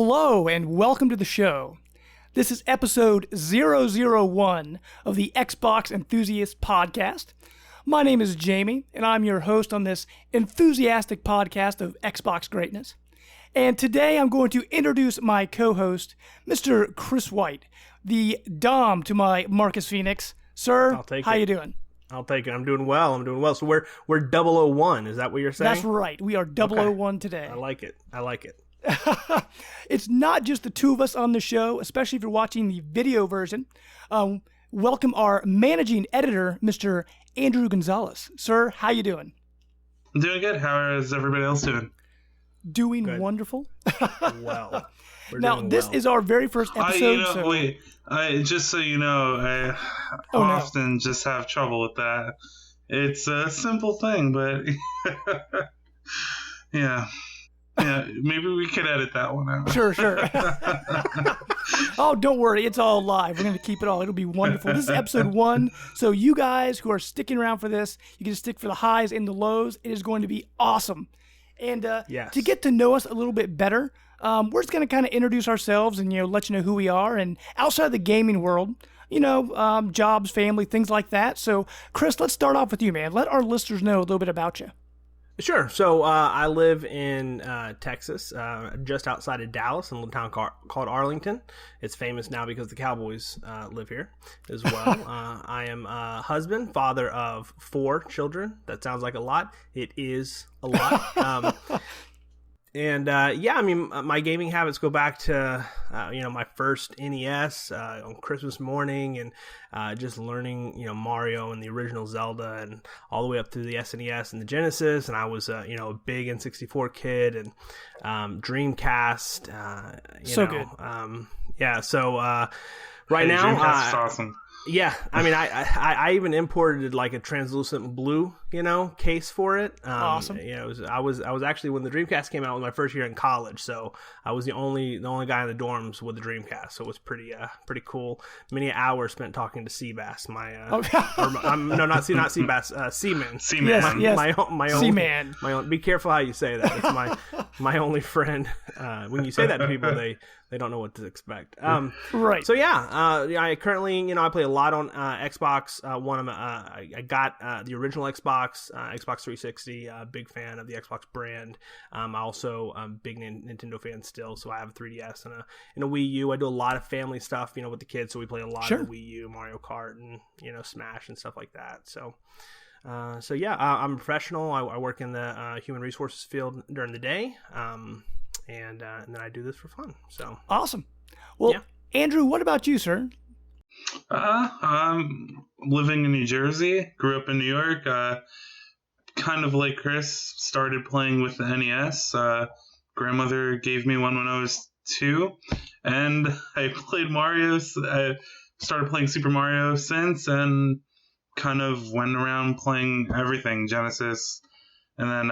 Hello and welcome to the show. This is episode 001 of the Xbox Enthusiast Podcast. My name is Jamie, and I'm your host on this enthusiastic podcast of Xbox greatness. And today I'm going to introduce my co-host, Mr. Chris White, the Dom to my Marcus Phoenix. Sir, I'll take how it. you doing? I'll take it. I'm doing well. So we're 001. Is that what you're saying? That's right. We are 001 today. I like it. It's not just the two of us on the show, especially if you're watching the video version. Welcome our managing editor, Mr. Andrew Gonzalez. Sir, how you doing? I'm doing good. How is everybody else doing? Doing Good. wonderful. Well, we're Now, doing this well. is our very first episode. Just so you know, I often just have trouble with that. It's a simple thing, but yeah, maybe we could edit that one out. Sure. Oh, don't worry. It's all live. We're going to keep it all. It'll be wonderful. This is episode 1. So you guys who are sticking around for this, you can stick for the highs and the lows. It is going to be awesome. And Yes. to get to know us a little bit better, we're just going to kind of introduce ourselves and, let you know who we are. And outside of the gaming world, jobs, family, things like that. So, Chris, let's start off with you, man. Let our listeners know a little bit about you. Sure. So I live in Texas, just outside of Dallas, in a little town called Arlington. It's famous now because the Cowboys live here as well. I am a husband, father of 4 children. That sounds like a lot. It is a lot. My gaming habits go back to, my first NES on Christmas morning and just learning, Mario and the original Zelda and all the way up through the SNES and the Genesis. And I was, a big N64 kid and Dreamcast. Good. So right now, Dreamcast is awesome. Yeah, I mean, I even imported like a translucent blue, case for it. Awesome. I was actually, when the Dreamcast came out, was my first year in college, so I was the only guy in the dorms with the Dreamcast, so it was pretty cool. Many hours spent talking to Seabass, not Seabass, Seaman. Seaman. Yes. My own Seaman. My own. Be careful how you say that. It's my only friend. When you say that to people, they don't know what to expect. Right. So I currently, I play a lot on Xbox One. I got the original Xbox 360. Big fan of the Xbox brand. I also big Nintendo fan still. So I have a 3DS and a Wii U. I do a lot of family stuff, with the kids. So we play a lot of the Wii U, Mario Kart, and Smash and stuff like that. So. I'm a professional. I work in the human resources field during the day. And then I do this for fun. So Awesome. Well, yeah. Andrew, what about you, sir? I'm living in New Jersey. Grew up in New York. Kind of like Chris, started playing with the NES. Grandmother gave me one when I was 2, and I played Mario. I started playing Super Mario since, and kind of went around playing everything, Genesis, and then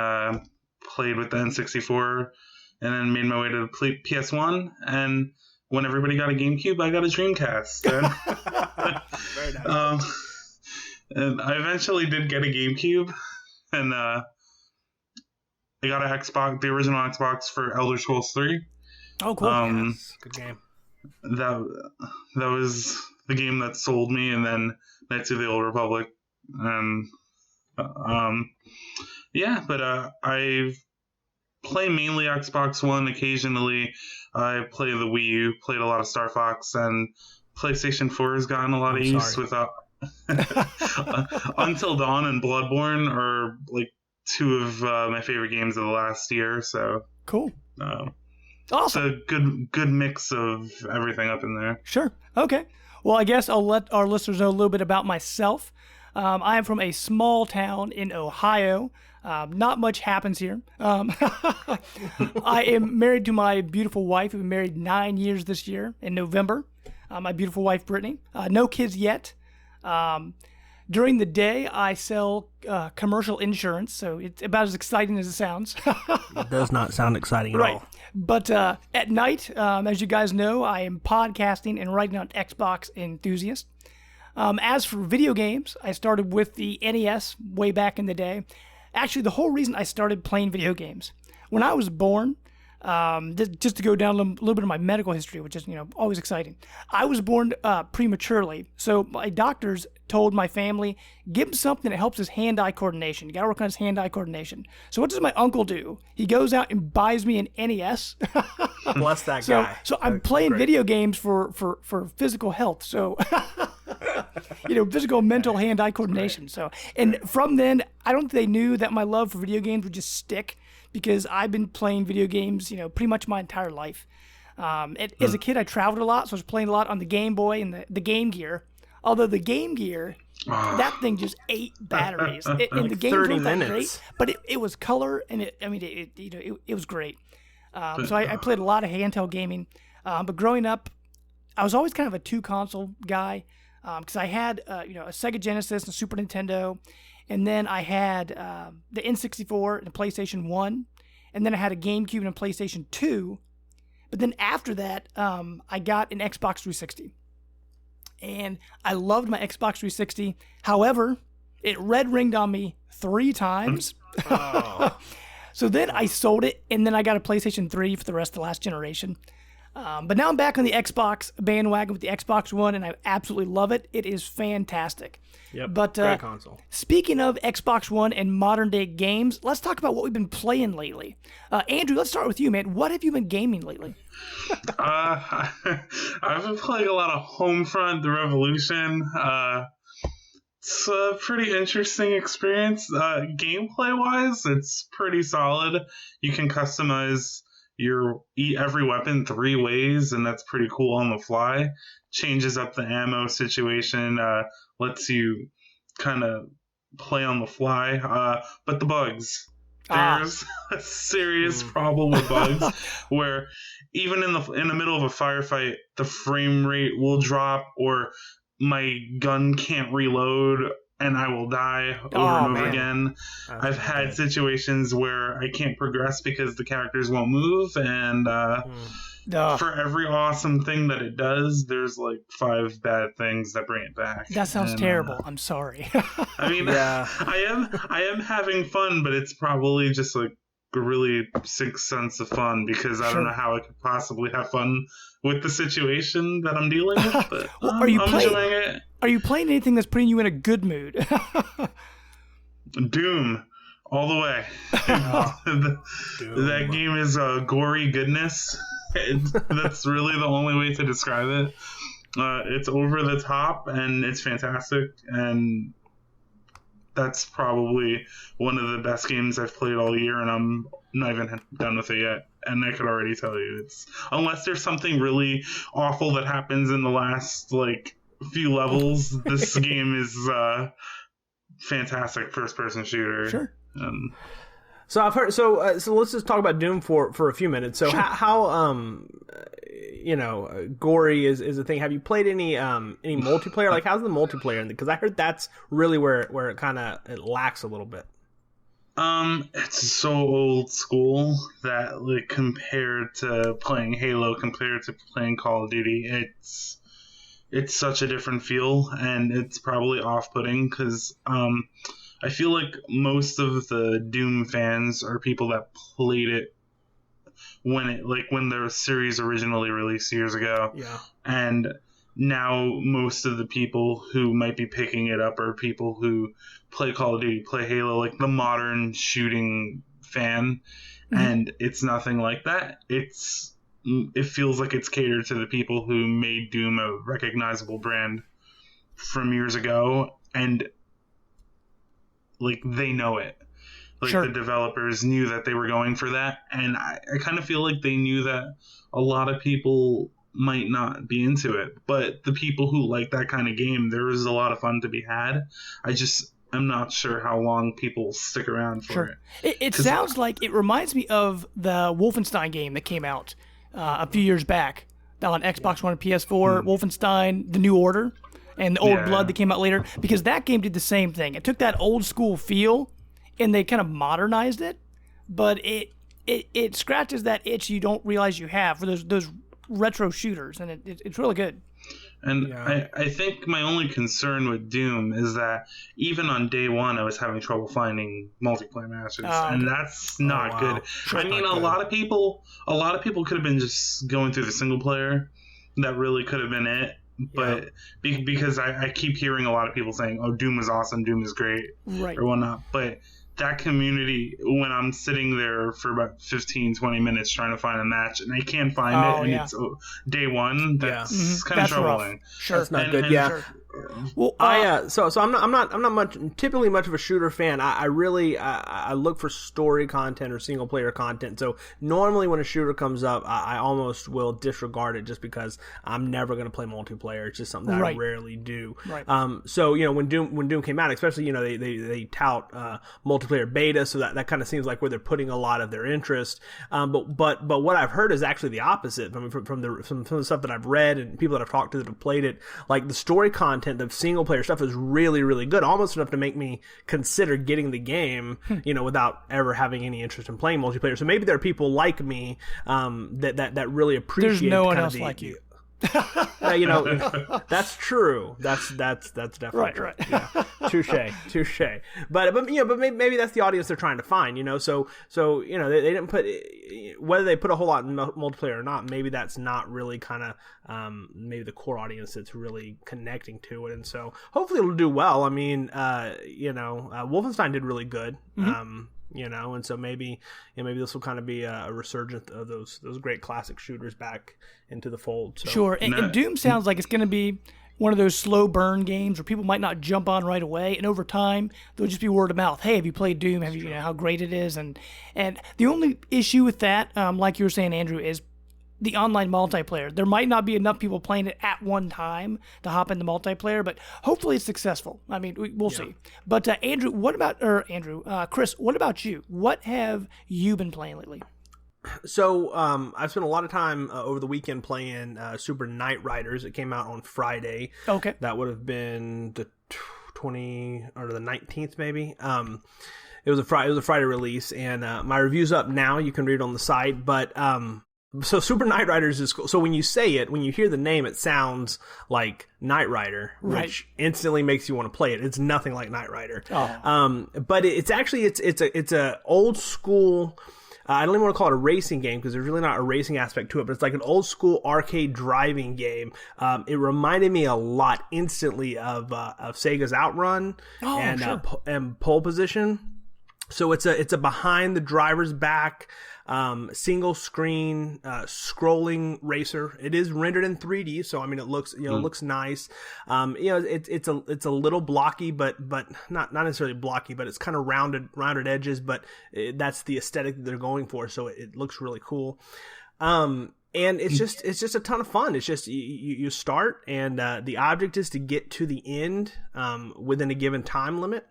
played with the N64. And then made my way to the PS1, and when everybody got a GameCube, I got a Dreamcast. Very nice. And I eventually did get a GameCube, and I got an Xbox, the original Xbox for Elder Scrolls 3. Oh, cool. Yes. Good game. That was the game that sold me, and then Knights of the Old Republic. And I play mainly Xbox One. Occasionally, I play the Wii U. Played a lot of Star Fox, and PlayStation 4 has gotten a lot of use with Until Dawn and Bloodborne are like 2 of my favorite games of the last year. So cool. Awesome. It's a good mix of everything up in there. Sure. Okay. Well, I guess I'll let our listeners know a little bit about myself. I am from a small town in Ohio. Not much happens here. I am married to my beautiful wife. We've been married 9 years this year in November. My beautiful wife, Brittany. No kids yet. During the day, I sell commercial insurance, so it's about as exciting as it sounds. It does not sound exciting at all. But at night, as you guys know, I am podcasting and writing on Xbox Enthusiast. As for video games, I started with the NES way back in the day. Actually, the whole reason I started playing video games, when I was born, Just to go down a little bit of my medical history, which is, always exciting. I was born prematurely, so my doctors told my family, give him something that helps his hand-eye coordination. You got to work on his hand-eye coordination. So what does my uncle do? He goes out and buys me an NES. Bless that guy. So I'm playing video games for physical health. So, physical, mental, hand-eye coordination. Right. So, and from then, I don't think they knew that my love for video games would just stick, because I've been playing video games, pretty much my entire life. As a kid, I traveled a lot, so I was playing a lot on the Game Boy and the Game Gear. Although the Game Gear, that thing just ate batteries. And the game wasn't that great, but it was color, and it was great. So I played a lot of handheld gaming. But growing up, I was always kind of a 2-console guy, because I had a Sega Genesis and a Super Nintendo, and then I had the N64 and the PlayStation 1, and then I had a GameCube and a PlayStation 2. But then after that, I got an Xbox 360. And I loved my Xbox 360. However, it red ringed on me 3 times. Oh. So then I sold it, and then I got a PlayStation 3 for the rest of the last generation. But now I'm back on the Xbox bandwagon with the Xbox One, and I absolutely love it. It is fantastic. Yep, but great console. Speaking of Xbox One and modern-day games, let's talk about what we've been playing lately. Andrew, let's start with you, man. What have you been gaming lately? I've been playing a lot of Homefront: The Revolution. It's a pretty interesting experience. Gameplay-wise, it's pretty solid. You can customize every weapon 3 ways, and that's pretty cool on the fly. Changes up the ammo situation, lets you kind of play on the fly. But the bugs. There's a serious problem with bugs where even in the middle of a firefight, the frame rate will drop, or my gun can't reload and I will die over and over again. I've had situations where I can't progress because the characters won't move, and for every awesome thing that it does, there's like 5 bad things that bring it back. That sounds terrible. I'm sorry. I mean, I am having fun, but it's probably just like a really sick sense of fun, because I don't know how I could possibly have fun with the situation that I'm dealing with. But well, I'm enjoying it. Are you playing anything that's putting you in a good mood? Doom, all the way. That game is gory goodness. That's really the only way to describe it. It's over the top, and it's fantastic, and that's probably one of the best games I've played all year, and I'm not even done with it yet. And I could already tell you, it's unless there's something really awful that happens in the last few levels, this game is fantastic first-person shooter. Sure. So I've heard. So let's just talk about Doom for a few minutes. So how gory is a thing. Have you played any multiplayer? Like, how's the multiplayer? Because I heard that's really where it kind of lacks a little bit. It's so old school that compared to playing Halo, compared to playing Call of Duty, it's such a different feel, and it's probably off-putting because I feel like most of the Doom fans are people that played it when the series originally released years ago. Yeah. And now most of the people who might be picking it up are people who play Call of Duty, play Halo, like the modern shooting fan. Mm-hmm. And it's nothing like that. It feels like it's catered to the people who made Doom a recognizable brand from years ago, and they know it. The developers knew that they were going for that, and I kind of feel like they knew that a lot of people might not be into it, but the people who like that kind of game, there is a lot of fun to be had. I'm not sure how long people stick around for it. It sounds like it reminds me of the Wolfenstein game that came out a few years back on Xbox One and PS4, Wolfenstein: The New Order, and the Old Blood that came out later, because that game did the same thing. It took that old school feel and they kind of modernized it, but it scratches that itch you don't realize you have for those retro shooters, and it's really good. And I think my only concern with Doom is that even on day one, I was having trouble finding multiplayer matches, and that's not good. I mean, a lot of people could have been just going through the single player. That really could have been it. But because I keep hearing a lot of people saying, "Oh, Doom is awesome, Doom is great," or whatnot. But that community, when I'm sitting there for about 15, 20 minutes trying to find a match and I can't find it, and it's day one, that's kind of troubling. Rough. Sure, that's not good. Sure. Well, so I'm not typically much of a shooter fan. I really look for story content or single player content. So normally when a shooter comes up, I almost will disregard it just because I'm never going to play multiplayer. It's just something that I rarely do. Right. So when Doom came out, especially they tout multiplayer beta, so that kind of seems like where they're putting a lot of their interest. But what I've heard is actually the opposite. I mean, from the stuff that I've read and people that I've talked to that have played it, like the story content, the single player stuff is really, really good, almost enough to make me consider getting the game, without ever having any interest in playing multiplayer. So maybe there are people like me that really appreciate. There's no one else like you. That's true. That's definitely true. Right. Yeah. Touche. But maybe that's the audience they're trying to find. So they didn't put, whether they put a whole lot in multiplayer or not. Maybe that's not really kind of maybe the core audience that's really connecting to it. And so hopefully it'll do well. I mean, Wolfenstein did really good. Mm-hmm. And so maybe this will kind of be a resurgence of those great classic shooters back into the fold. So. Sure, and Doom sounds like it's going to be one of those slow burn games where people might not jump on right away, and over time there'll just be word of mouth. Hey, have you played Doom? Have you, how great it is? And the only issue with that, like you were saying, Andrew, is the online multiplayer. There might not be enough people playing it at one time to hop into multiplayer, but hopefully it's successful. I mean, we'll see. But Chris, what about you? What have you been playing lately? So I've spent a lot of time over the weekend playing Super Knight Riders. It came out on Friday. Okay. That would have been the 20 or the 19th maybe. It was a Friday release, and my review's up now. You can read it on the site, but so Super Knight Riders is cool. So when you hear the name, it sounds like Knight Rider, which instantly makes you want to play it. It's nothing like Knight Rider. But it's actually it's a old school. I don't even want to call it a racing game because there's really not a racing aspect to it, but it's like an old school arcade driving game. It reminded me a lot instantly of Sega's Outrun and Pole Position. So it's a behind the driver's back single screen scrolling racer. It is rendered in 3D, so I mean it looks looks nice. It's a little blocky, but not necessarily blocky, but it's kind of rounded edges. But that's the aesthetic that they're going for, so it looks really cool. And it's just a ton of fun. It's just you start, and the object is to get to the end within a given time limit.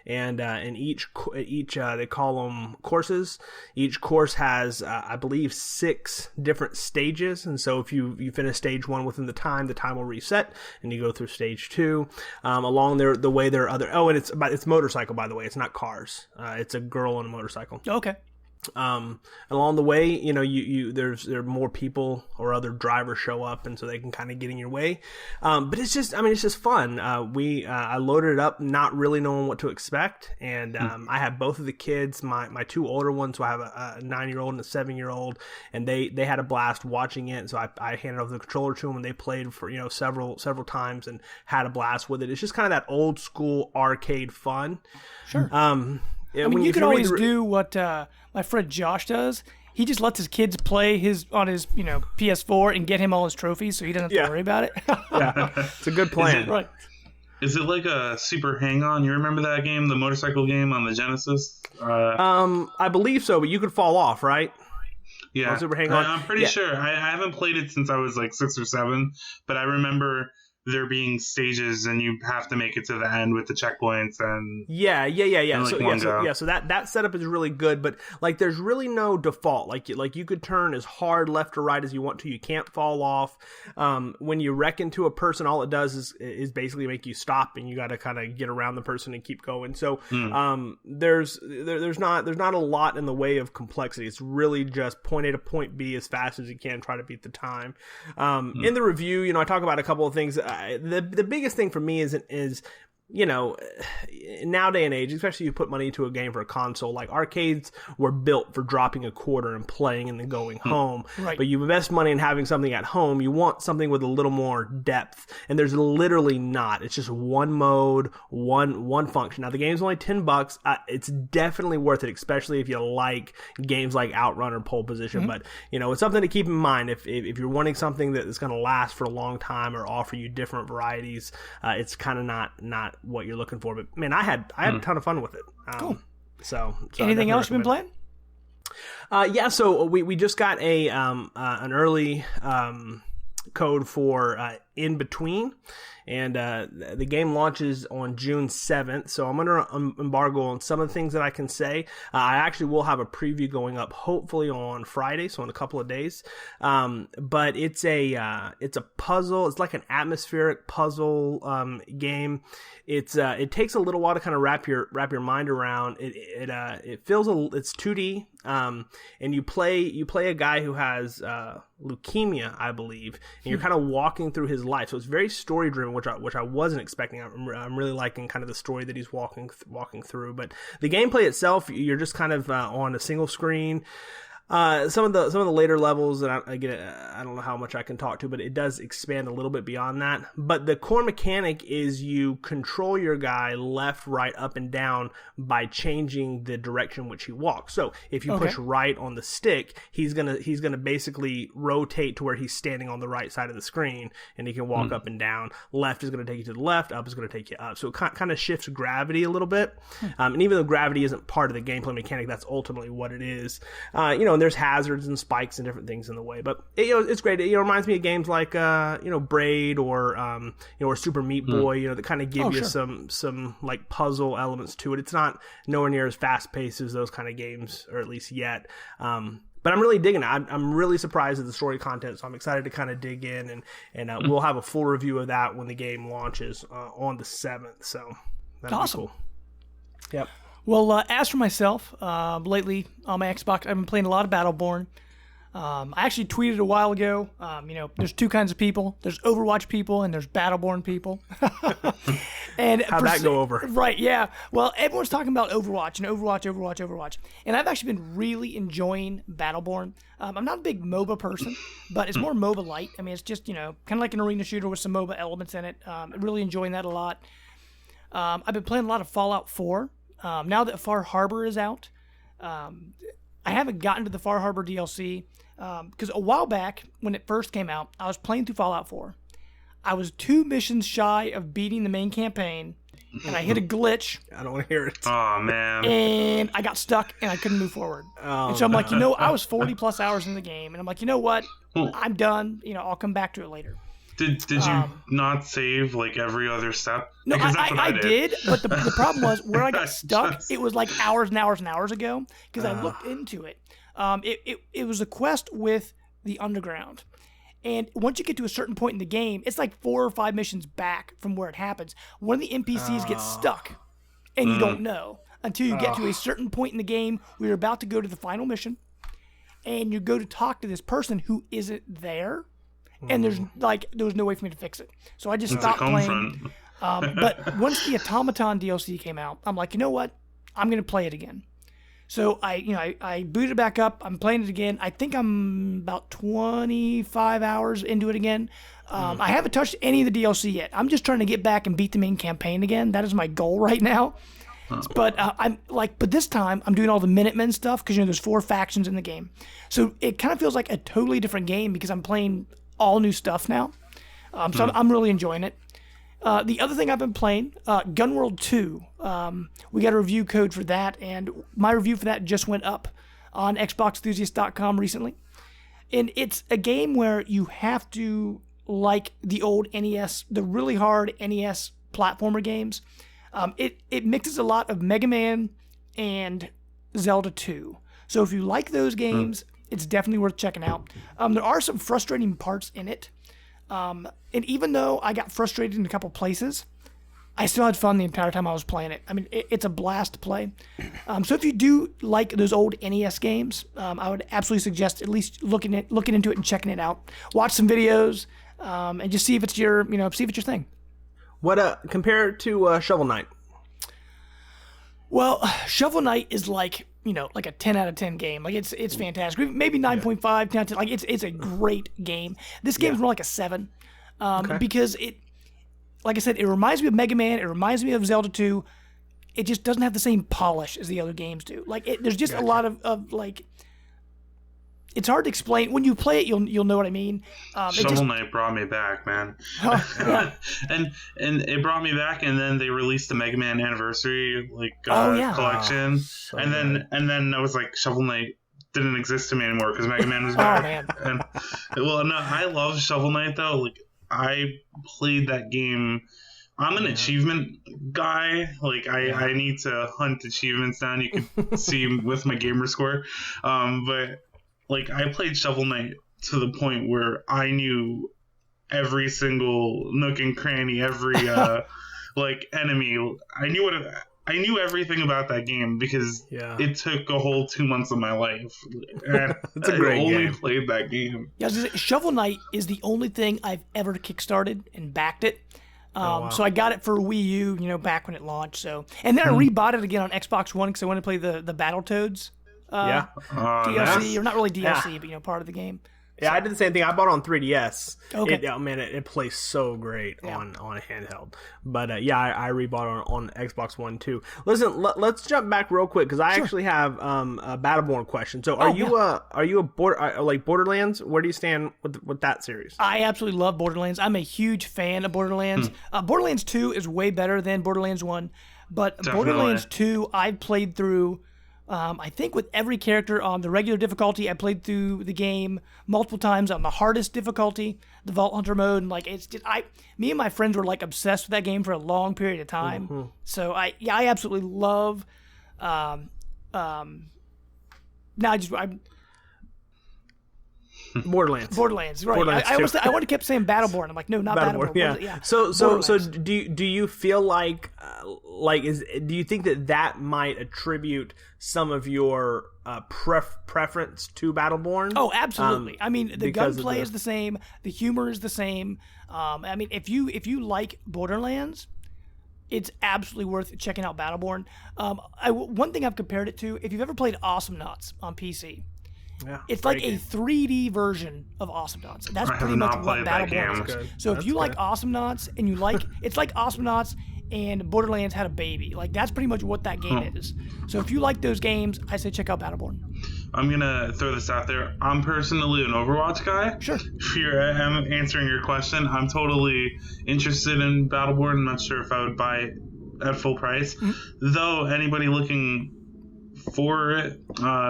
And each they call them courses. Each course has I believe 6 different stages. And so if you finish stage 1 within the time will reset, and you go through stage 2. Along the way there are other. Oh, and it's motorcycle, by the way. It's not cars. It's a girl on a motorcycle. Okay. Along the way, there are more people or other drivers show up, and so they can kind of get in your way. But it's just fun. I loaded it up, not really knowing what to expect, and I have both of the kids, my 2 older ones, so I have a 9-year-old and a 7-year-old, and they had a blast watching it. So I handed over the controller to them, and they played for several times and had a blast with it. It's just kind of that old school arcade fun. Sure. You can always do what my friend Josh does. He just lets his kids play on his PS4 and get him all his trophies, so he doesn't have to worry about it. Yeah, it's a good plan. Right. Is it like a Super Hang-On? You remember that game, the motorcycle game on the Genesis? I believe so, but you could fall off, right? Yeah, Super Hang-On. I'm pretty sure. I haven't played it since I was like 6 or 7, but I remember there being stages and you have to make it to the end with the checkpoints and yeah. Like So that setup is really good, but like there's really no default. Like you could turn as hard left or right as you want to. You can't fall off. When you wreck into a person, all it does is basically make you stop, and you got to kind of get around the person and keep going. So there's not a lot in the way of complexity. It's really just point A to point B as fast as you can, try to beat the time. In the review, I talk about a couple of things. The biggest thing for me is now day and age, especially you put money into a game for a console, like arcades were built for dropping a quarter and playing and then going home. Right. But you invest money in having something at home, you want something with a little more depth, and there's literally not. It's just one mode, one function. Now the game's only $10. It's definitely worth it, especially if you like games like Outrun or Pole Position. But it's something to keep in mind if you're wanting something that is going to last for a long time or offer you different varieties. It's kind of not what you're looking for. But man, I had a ton of fun with it. Cool. So anything else you've been playing? Yeah, so we just got an early code for In Between, and the game launches on June 7th, so I'm under embargo on some of the things that I can say. I actually will have a preview going up hopefully on Friday, so in a couple of days. But it's a puzzle. It's like an atmospheric puzzle game. It takes a little while to kind of wrap your mind around. It feels it's 2D. And you play a guy who has leukemia, I believe, and you're kind of walking through his life. So it's very story driven, which I wasn't expecting. I'm really liking kind of the story that he's walking through. But the gameplay itself, you're just kind of on a single screen. Some of the later levels, and I don't know how much I can talk to, but it does expand a little bit beyond that. But the core mechanic is you control your guy left, right, up, and down by changing the direction in which he walks. So if you push right on the stick, he's gonna basically rotate to where he's standing on the right side of the screen, and he can walk up and down. Left is gonna take you to the left, up is gonna take you up. So it kind of shifts gravity a little bit. And even though gravity isn't part of the gameplay mechanic, that's ultimately what it is. And there's hazards and spikes and different things in the way, but it's great. It reminds me of games like Braid or Super Meat Boy, that kind of give you some like puzzle elements to it. It's not nowhere near as fast paced as those kind of games, or at least yet. But I'm really digging it. I'm really surprised at the story content, so I'm excited to kind of dig in, and we'll have a full review of that when the game launches on the 7th. So that's awesome. Cool. Yep. Well, as for myself, lately on my Xbox, I've been playing a lot of Battleborn. I actually tweeted a while ago, there's two kinds of people. There's Overwatch people and there's Battleborn people. And how'd that go over? Right, yeah. Well, everyone's talking about Overwatch and Overwatch. And I've actually been really enjoying Battleborn. I'm not a big MOBA person, but it's more MOBA light. I mean, it's just, kind of like an arena shooter with some MOBA elements in it. Really enjoying that a lot. I've been playing a lot of Fallout 4. Now that Far Harbor is out, I haven't gotten to the Far Harbor DLC because a while back when it first came out, I was playing through Fallout 4. I was 2 missions shy of beating the main campaign, and I hit a glitch. I don't want to hear it. Oh, man. And I got stuck, and I couldn't move forward. And so I'm like, I was 40-plus hours in the game, and I'm like, you know what? I'm done. I'll come back to it later. Did you not save like every other step? No, I did, but the problem was where I got stuck. It was like hours and hours and hours ago because I looked into it. It was a quest with the underground, and once you get to a certain point in the game, it's like 4 or 5 missions back from where it happens. One of the NPCs gets stuck, and you don't know until you get to a certain point in the game where you're about to go to the final mission, and you go to talk to this person who isn't there. And there was no way for me to fix it. So I just stopped playing. But once the Automaton DLC came out, I'm like, you know what? I'm going to play it again. So I booted it back up. I'm playing it again. I think I'm about 25 hours into it again. I haven't touched any of the DLC yet. I'm just trying to get back and beat the main campaign again. That is my goal right now. But but this time I'm doing all the Minutemen stuff because there's 4 factions in the game. So it kind of feels like a totally different game because I'm playing all new stuff now. So I'm really enjoying it. The other thing I've been playing, Gunworld 2. We got a review code for that, and my review for that just went up on Xbox Enthusiast.com recently. And it's a game where you have to like the old NES, the really hard NES platformer games, it mixes a lot of Mega Man and Zelda 2. So if you like those games, it's definitely worth checking out. There are some frustrating parts in it. And even though I got frustrated in a couple places, I still had fun the entire time I was playing it. I mean, it's a blast to play. So if you do like those old NES games, I would absolutely suggest at least looking into it and checking it out. Watch some videos, and just see if it's your thing. What compare it to Shovel Knight? Well, Shovel Knight is like a 10 out of 10 game. Like it's fantastic. Maybe 9.5, 10 out of 10. Like it's a great game. This game's more like a 7, because it. Like I said, it reminds me of Mega Man. It reminds me of Zelda 2. It just doesn't have the same polish as the other games do. Like there's just a lot of like. It's hard to explain. When you play it, you'll know what I mean. Shovel Knight brought me back, man. and it brought me back, and then they released the Mega Man Anniversary collection, and then I was like, Shovel Knight didn't exist to me anymore because Mega Man was back. Man. And I love Shovel Knight though. Like I played that game. I'm an achievement guy. Like I need to hunt achievements down. You can see with my gamer score. But like I played Shovel Knight to the point where I knew every single nook and cranny, every like enemy. I knew everything about that game because it took a whole 2 months of my life. And it's a great game. I only game. played that game. Yeah, Shovel Knight is the only thing I've ever kickstarted and backed it. So I got it for Wii U, back when it launched. So, and then I rebought it again on Xbox One because I wanted to play the Battletoads DLC, or not really DLC, but part of the game. Yeah, I did the same thing. I bought it on 3DS. Okay. It plays so great on a handheld. But I rebought it on Xbox One too. Listen, let's jump back real quick because I actually have a Battleborn question. So are you a Borderlands? Where do you stand with that series? I absolutely love Borderlands. I'm a huge fan of Borderlands. Borderlands 2 is way better than Borderlands 1, but Definitely. Borderlands 2 I've played through. I think with every character on the regular difficulty, I played through the game multiple times on the hardest difficulty, the Vault Hunter mode, and like it's just me and my friends were like obsessed with that game for a long period of time. Mm-hmm. So I absolutely love. Borderlands, right? Borderlands I would have kept saying Battleborn. I'm like, no, not Battleborn. Yeah. So do you feel like do you think that might attribute some of your preference to Battleborn? Oh, absolutely. I mean, the gunplay is the same, the humor is the same. I mean, if you like Borderlands, it's absolutely worth checking out Battleborn. One thing I've compared it to, if you've ever played Awesome Knots on PC. Yeah, it's like a 3D version of Awesome Knots. That's pretty much what Battleborn is. So if you like Awesome Knots and you like, it's like Awesome Knots and Borderlands had a baby. Like that's pretty much what that game is. So if you like those games, I say check out Battleborn. I'm gonna throw this out there. I'm personally an Overwatch guy. Sure. If I'm answering your question, I'm totally interested in Battleborn. I'm not sure if I would buy it at full price. Mm-hmm. Though anybody looking for it,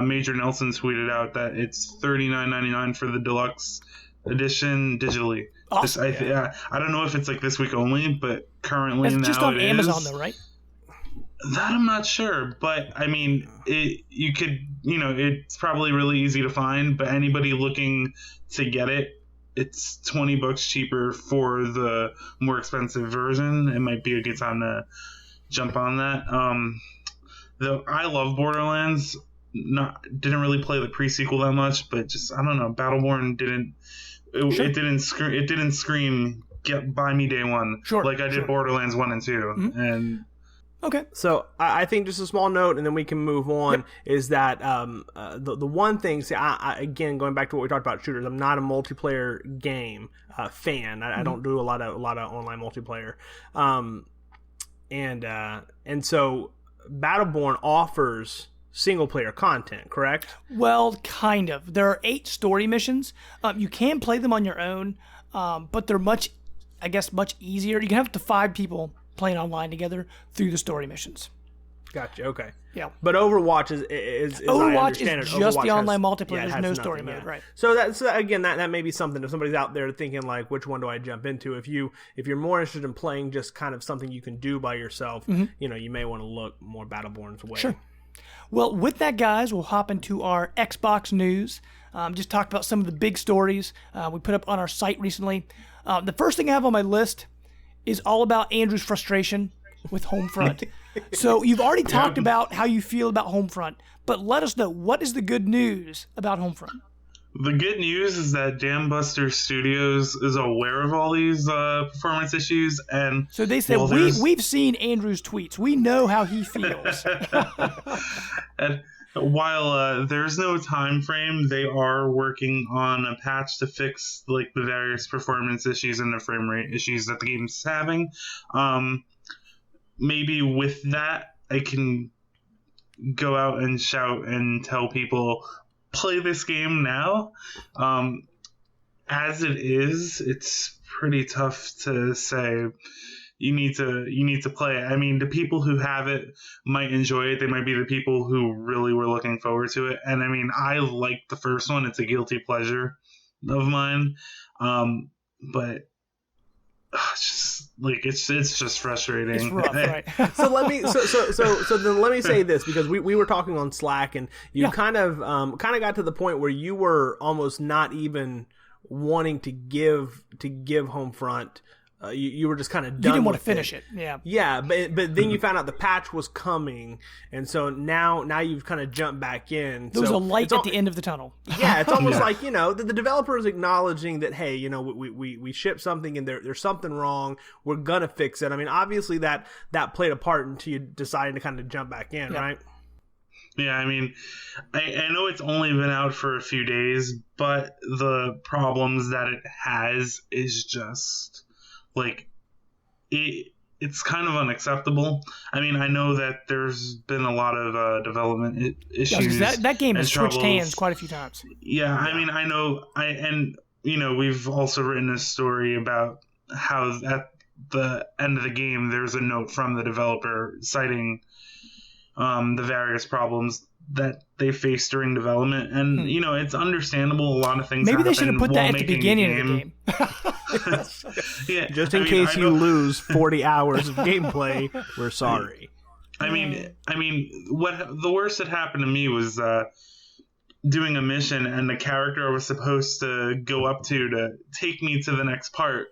Major Nelson tweeted out that it's $39.99 for the deluxe edition digitally. Awesome. I don't know if it's like this week only, but currently it's now just on it Amazon is. Though, right? That I'm not sure, but I mean, you could, it's probably really easy to find. But anybody looking to get it, it's $20 cheaper for the more expensive version. It might be a good time to jump on that. Though I love Borderlands, didn't really play the pre-sequel that much, but just I don't know. Battleborn it didn't scream buy me day one like I did Borderlands 1 and 2. Mm-hmm. And okay, so I think just a small note, and then we can move on. Is that the one thing? See, I again going back to what we talked about shooters. I'm not a multiplayer game fan. I don't do a lot of online multiplayer, and so. Battleborn offers single-player content, correct? Well, kind of. There are 8 story missions. You can play them on your own, but they're much easier. You can have up to 5 people playing online together through the story missions. Gotcha. Okay. Yeah. But Overwatch is Overwatch is it, just the online has, multiplayer. There's no story mode, right? So that's again that may be something if somebody's out there thinking like, which one do I jump into? If you're more interested in playing just kind of something you can do by yourself, you may want to look more Battleborn's way. Sure. Well, with that, guys, we'll hop into our Xbox news. Just talk about some of the big stories we put up on our site recently. The first thing I have on my list is all about Andrew's frustration with Homefront. So you've already talked about how you feel about Homefront, but let us know, what is the good news about Homefront? The good news is that Dambuster Studios is aware of all these performance issues, and so they said we've seen Andrew's tweets. We know how he feels. And while there's no time frame, they are working on a patch to fix like the various performance issues and the frame rate issues that the game's having. Maybe with that, I can go out and shout and tell people, play this game now. As it is, it's pretty tough to say you need to play it. I mean, the people who have it might enjoy it. They might be the people who really were looking forward to it. And I mean, I like the first one. It's a guilty pleasure of mine. But just like it's just frustrating. It's rough, right? So then let me say this, because we were talking on Slack, and you kind of got to the point where you were almost not even wanting to give Homefront. You were just kind of done. You didn't want with to finish it. Yeah. Yeah, but then you found out the patch was coming, and so now you've kind of jumped back in. There was a light at the end of the tunnel. Yeah, it's almost like, the developer is acknowledging that, hey, we shipped something and there's something wrong. We're gonna fix it. I mean, obviously that played a part into you deciding to kind of jump back in, right? Yeah, I mean, I know it's only been out for a few days, but the problems that it has is just like it's kind of unacceptable. I mean, I know that there's been a lot of development issues. That game has switched hands quite a few times. Yeah, I mean, I know, we've also written a story about how at the end of the game there's a note from the developer citing the various problems that they faced during development, and it's understandable. A lot of things. Maybe they should have put that at the beginning of the game. Yeah, just in case you lose 40 hours of gameplay, we're sorry. I mean, what the worst that happened to me was doing a mission, and the character I was supposed to go up to take me to the next part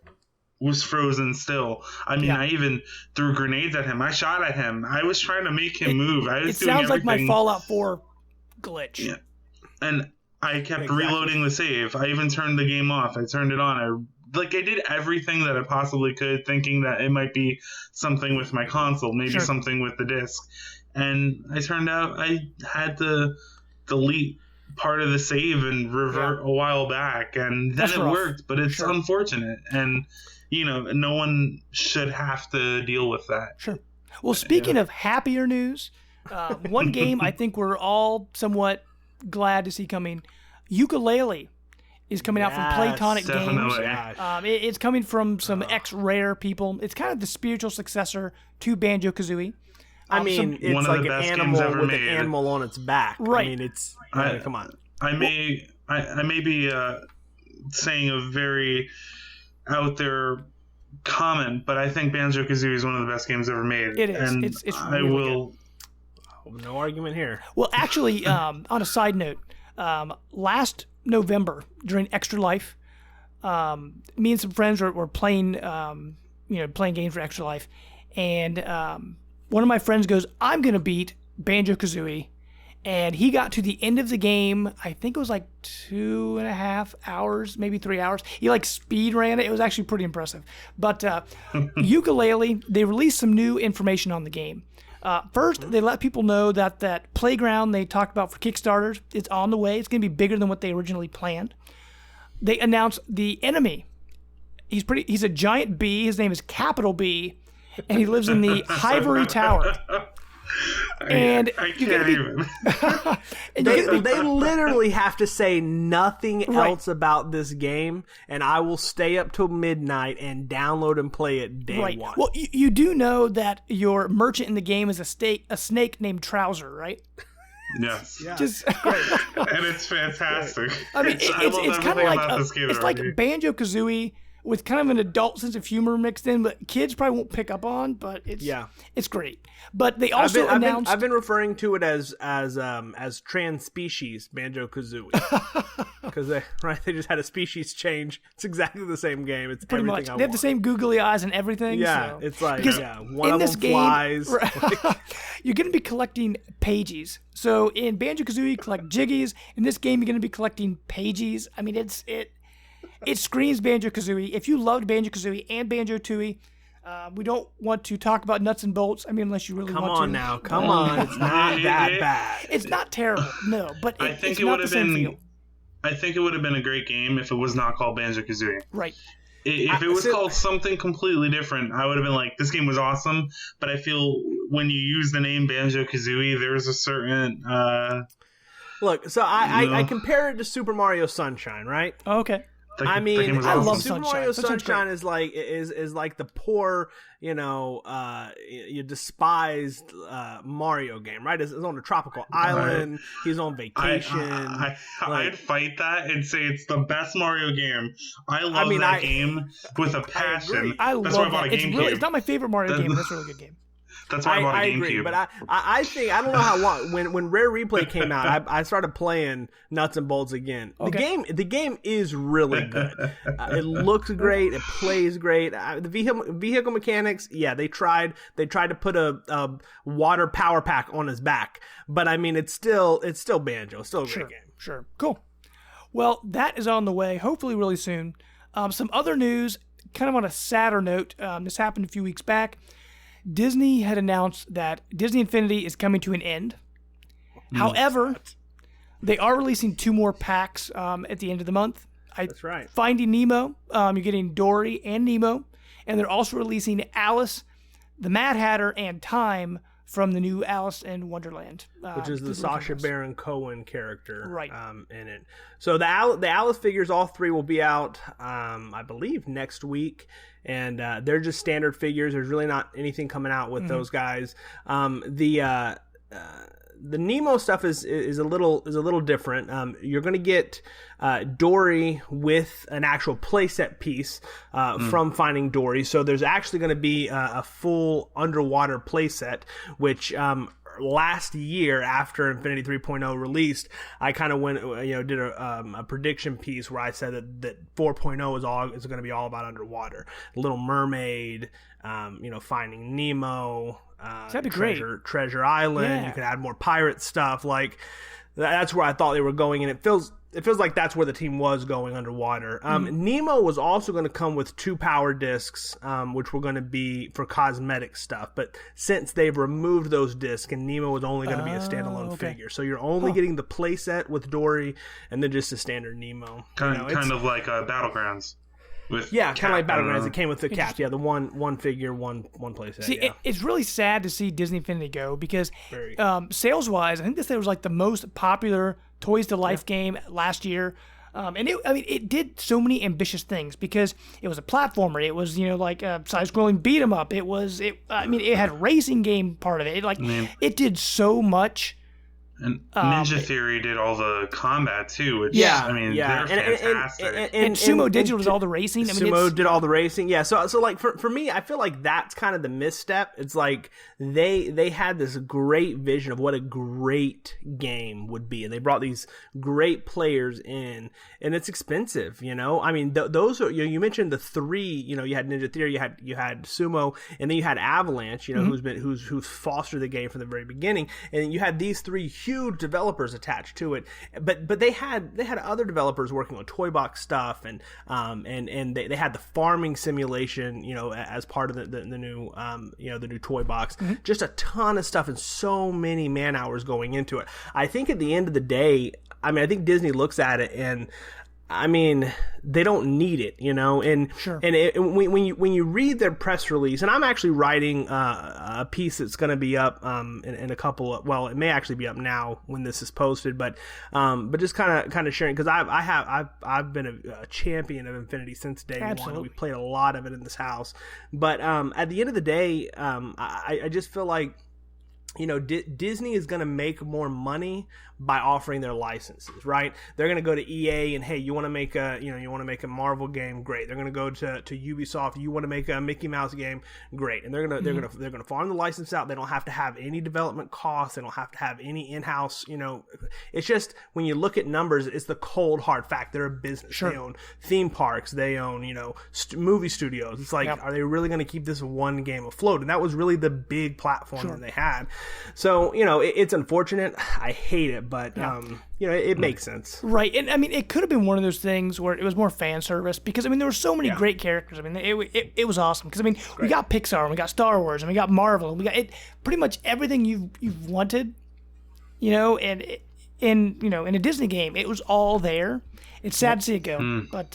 was frozen still. I mean, I even threw grenades at him. I shot at him. I was trying to make him move. I was doing sounds everything. Like my Fallout 4 glitch. Yeah. And I kept reloading the save. I even turned the game off. I turned it on. I did everything that I possibly could, thinking that it might be something with my console, maybe something with the disc. And I turned out I had to delete part of the save and revert a while back, and then it worked, but it's unfortunate. And no one should have to deal with that. Sure. Well, speaking of happier news, one game I think we're all somewhat glad to see coming, Yooka-Laylee, is coming out from Playtonic Games. It's coming from some ex-Rare people. It's kind of the spiritual successor to Banjo-Kazooie. It's like an animal with an animal on its back. Right. I mean, it's come on. I may be saying a very out there comment, but I think Banjo-Kazooie is one of the best games ever made. It is. And it's I really will. Good. No argument here. Well, actually, on a side note, last November during Extra Life, me and some friends were playing, playing games for Extra Life, and one of my friends goes, "I'm gonna beat Banjo-Kazooie," and he got to the end of the game. I think it was like 2.5 hours, maybe 3 hours. He speed ran it. It was actually pretty impressive. But Yooka-Laylee, they released some new information on the game. First, they let people know that playground they talked about for Kickstarters, it's on the way. It's going to be bigger than what they originally planned. They announced the enemy. He's a giant bee. His name is Capital B, and he lives in the Ivory Tower. And I can't even. and you're gonna be, They literally have to say nothing else about this game, and I will stay up till midnight and download and play it day one. Well, you do know that your merchant in the game is a snake named Trouser, right? Yes. Yeah. Just And it's fantastic. I mean, it's kind of like it's like Banjo-Kazooie with kind of an adult sense of humor mixed in, but kids probably won't pick up on. But it's great. But they also announced. I've been referring to it as trans species Banjo-Kazooie because they just had a species change. It's exactly the same game. It's pretty much. They have the same googly eyes and everything. Yeah, so. it's like because one in of this them game, flies. You're going to be collecting pages. So in Banjo-Kazooie, you collect jiggies. In this game, you're going to be collecting pages. I mean, it screams Banjo-Kazooie. If you loved Banjo-Kazooie and Banjo-Tooie, we don't want to talk about nuts and bolts. I mean, unless you really want to. Come on. It's not that bad. It's not terrible, no. But I think it's it not would the have same been. feel. I think it would have been a great game if it was not called Banjo-Kazooie. Right. If it was called something completely different, I would have been like, this game was awesome. But I feel when you use the name Banjo-Kazooie, there's a certain... Look, so I compare it to Super Mario Sunshine, right? Oh, okay. I mean, I love Super Sunshine. Mario Sunshine's Sunshine is like the poor, you despised Mario game, right? It's on a tropical island. He's on vacation. I'd fight that and say it's the best Mario game. I love that game with a passion. I That's love why I bought that. a GameCube. It's not my favorite Mario game, but it's a really good game. That's why I bought a GameCube. Agree, but I think I don't know how long when Rare Replay came out, I started playing Nuts and Bolts again. Okay. The game is really good. It looks great. It plays great. The vehicle mechanics, they tried to put a water power pack on his back, but I mean it's still Banjo. It's still a great game. Sure, cool. Well, that is on the way. Hopefully, really soon. Some other news, kind of on a sadder note. This happened a few weeks back. Disney had announced that Disney Infinity is coming to an end. However, they are releasing 2 more packs at the end of the month. That's right. Finding Nemo, you're getting Dory and Nemo, and they're also releasing Alice, the Mad Hatter, and Time from the new Alice in Wonderland, which is the Sacha Baron Cohen character, right? In it. So the Alice figures, all 3 will be out, I believe, next week. And they're just standard figures. There's really not anything coming out with those guys. The Nemo stuff is a little different. You're going to get Dory with an actual playset piece from Finding Dory. So there's actually going to be a full underwater playset, which last year after Infinity 3.0 released, I kind of went, did a prediction piece where I said that 4.0 is going to be all about underwater. Little Mermaid, Finding Nemo, that'd be great. Treasure Island. Yeah. You can add more pirate stuff. Like that's where I thought they were going, and it feels like that's where the team was going underwater. Nemo was also going to come with 2 power discs, which were going to be for cosmetic stuff. But since they've removed those discs, and Nemo was only going to be a standalone figure, so you're only getting the playset with Dory, and then just a standard Nemo. Kind of like Battlegrounds. With kind of like Battlegrounds. It came with the cap. Yeah, the one figure, one playset. See, it's really sad to see Disney Infinity go because sales-wise, I think this was like the most popular Toys to Life game last year. And it did so many ambitious things because it was a platformer. It was, like a side-scrolling beat 'em up. It had a racing game part of it. It did so much. And Ninja Theory did all the combat too, which they're fantastic. And Sumo Digital did all the racing. Sumo did all the racing. Yeah, so like for me, I feel like that's kind of the misstep. It's like they had this great vision of what a great game would be, and they brought these great players in, and it's expensive. I mean, those are you mentioned the 3. You had Ninja Theory, you had Sumo, and then you had Avalanche. Who's fostered the game from the very beginning, and you had these 3 huge developers attached to it, but they had other developers working on toy box stuff, and they had the farming simulation, as part of the new the new toy box. Just a ton of stuff and so many man hours going into it. I think at the end of the day, I think Disney looks at it and I mean, they don't need it, and Sure. and when you read their press release, and I'm actually writing a piece that's going to be up in a couple of, well, it may actually be up now when this is posted, but just kind of sharing, because I've been a champion of Infinity since day Absolutely. one. We played a lot of it in this house, but at the end of the day, I just feel like, Disney is going to make more money by offering their licenses, right? They're going to go to EA and, hey, you want to make a Marvel game, great. They're going to go to Ubisoft, you want to make a Mickey Mouse game, great. And they're going to farm the license out. They don't have to have any development costs. They don't have to have any in-house, It's just, when you look at numbers, it's the cold hard fact. They're a business. Sure. They own theme parks. They own, movie studios. It's like, Are they really going to keep this one game afloat? And that was really the big platform that they had. So, it's unfortunate. I hate it, but, it makes sense. Right. And I mean, it could have been one of those things where it was more fan service, because, I mean, there were so many great characters. I mean, it was awesome. Because, I mean, we got Pixar, and we got Star Wars, and we got Marvel, and we got pretty much everything you've wanted, and in a Disney game, it was all there. It's sad to see it go, but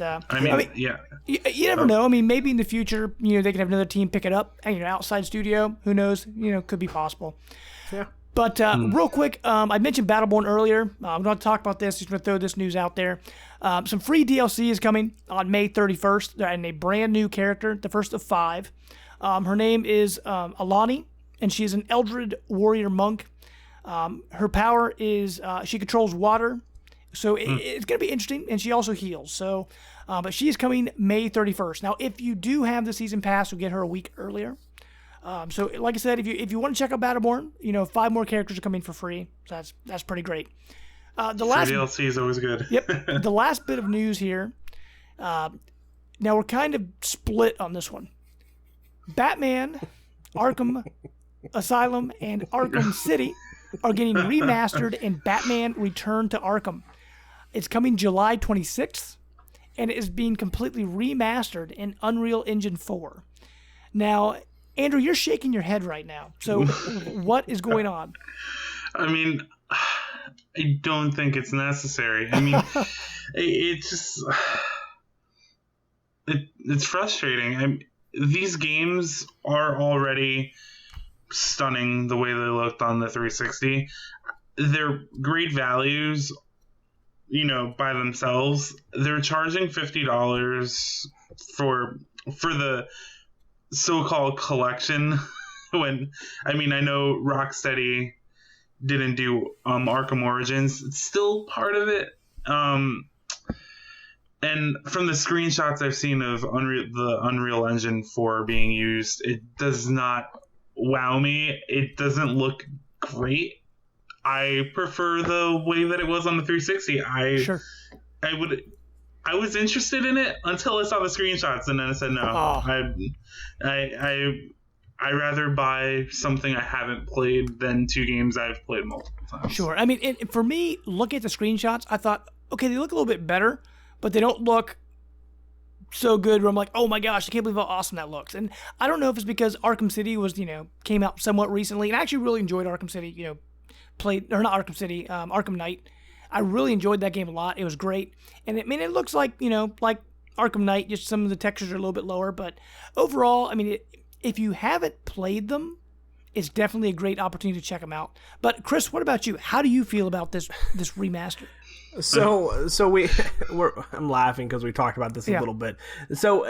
you never know. I mean, maybe in the future, they can have another team pick it up, outside studio. Who knows? Could be possible. Yeah. But real quick, I mentioned Battleborn earlier. I'm going to talk about this. Just going to throw this news out there. Some free DLC is coming on May 31st, and a brand new character, the first of 5. Her name is Alani, and she's an Eldred warrior monk. Her power is she controls water. So it's going to be interesting, and she also heals. So, but she is coming May 31st. Now, if you do have the season pass, you'll get her a week earlier. So, like I said, if you want to check out Battleborn, 5 more characters are coming for free. So that's pretty great. The last DLC is always good. Yep. The last bit of news here. Now we're kind of split on this one. Batman, Arkham Asylum, and Arkham City are getting remastered in Batman Return to Arkham. It's coming July 26th, and it is being completely remastered in Unreal Engine 4. Now, Andrew, you're shaking your head right now. So what is going on? I mean, I don't think it's necessary. I mean, it's frustrating. These games are already stunning the way they looked on the 360. They're great values, by themselves. They're charging $50 for the so-called collection. When I know Rocksteady didn't do Arkham Origins. It's still part of it. And from the screenshots I've seen of the Unreal Engine 4 being used, it does not wow me. It doesn't look great. I prefer the way that it was on the 360. Sure. I was interested in it until I saw the screenshots, and then I said no. I rather buy something I haven't played than 2 games I've played multiple times. Sure. I mean, for me, looking at the screenshots, I thought, okay, they look a little bit better, but they don't look so good where I'm like, oh my gosh, I can't believe how awesome that looks. And I don't know if it's because Arkham City was, came out somewhat recently, and I actually really enjoyed Arkham City, not Arkham City, Arkham Knight. I really enjoyed that game a lot. It was great. And it looks like, like Arkham Knight, just some of the textures are a little bit lower, but overall, if you haven't played them, it's definitely a great opportunity to check them out. But Chris, what about you? How do you feel about this remaster? So I'm laughing because we talked about this a little bit. So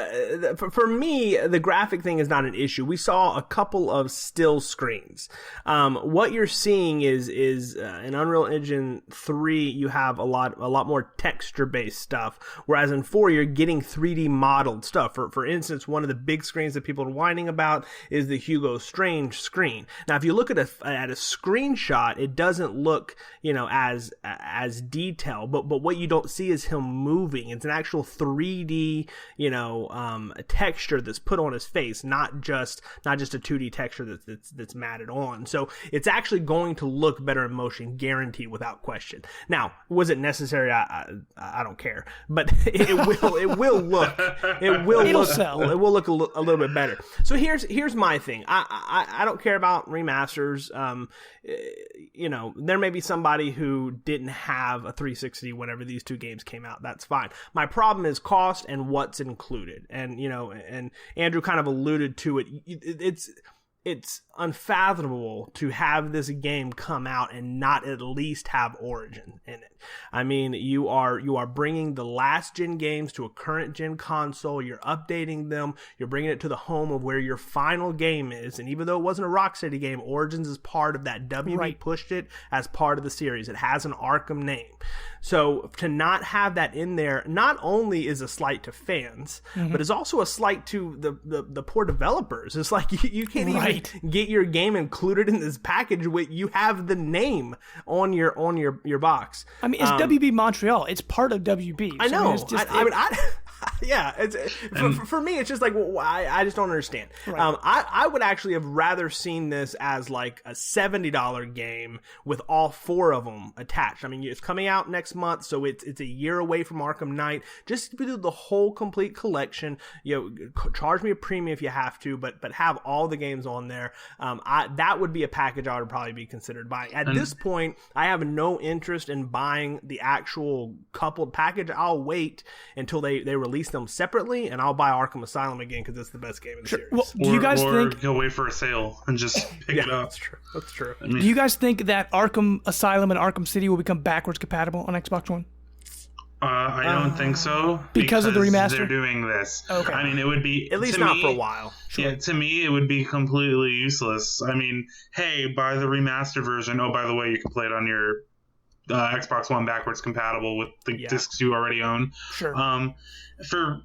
for me, the graphic thing is not an issue. We saw a couple of still screens. What you're seeing is in Unreal Engine 3, you have a lot more texture based stuff, whereas in 4 you're getting 3D modeled stuff. For instance, one of the big screens that people are whining about is the Hugo Strange screen. Now, if you look at a screenshot, it doesn't look as detailed. But what you don't see is him moving. It's an actual 3D, texture that's put on his face, not just a 2D texture that's matted on. So it's actually going to look better in motion, guaranteed, without question. Now, was it necessary? I don't care, but it will look a little bit better. So here's my thing. I don't care about remasters. There may be somebody who didn't have a 360 360 whenever these two games came out. That's fine. My problem is cost and what's included. And, and Andrew kind of alluded to it. It's unfathomable to have this game come out and not at least have Origin in it. I mean, you are bringing the last gen games to a current gen console. You're updating them. You're bringing it to the home of where your final game is. And even though it wasn't a Rocksteady game, Origins is part of that. WB pushed it as part of the series. It has an Arkham name. So to not have that in there, not only is a slight to fans, but it's also a slight to the poor developers. It's like you can't even get your game included in this package with you have the name on your box. I mean, it's WB Montreal. It's part of WB. I know. So yeah, for me, it's just like, well, I just don't understand. Right. I would actually have rather seen this as like a $70 game with all four of them attached. I mean, it's coming out next month, so it's a year away from Arkham Knight. Just do the whole complete collection. Charge me a premium if you have to, but have all the games on there. That would be a package I would probably be considered buying. At this point, I have no interest in buying the actual coupled package. I'll wait until they release them separately, and I'll buy Arkham Asylum again because it's the best game in the series. Well, do you guys think you'll wait for a sale and just pick it up? That's true. I mean, do you guys think that Arkham Asylum and Arkham City will become backwards compatible on Xbox One? I don't think so because of the remaster. They're doing this. Okay. I mean, it would be at least not for a while. Yeah, to me, it would be completely useless. I mean, hey, buy the remastered version. Oh, by the way, you can play it on your Xbox One backwards compatible with the discs you already own. Sure.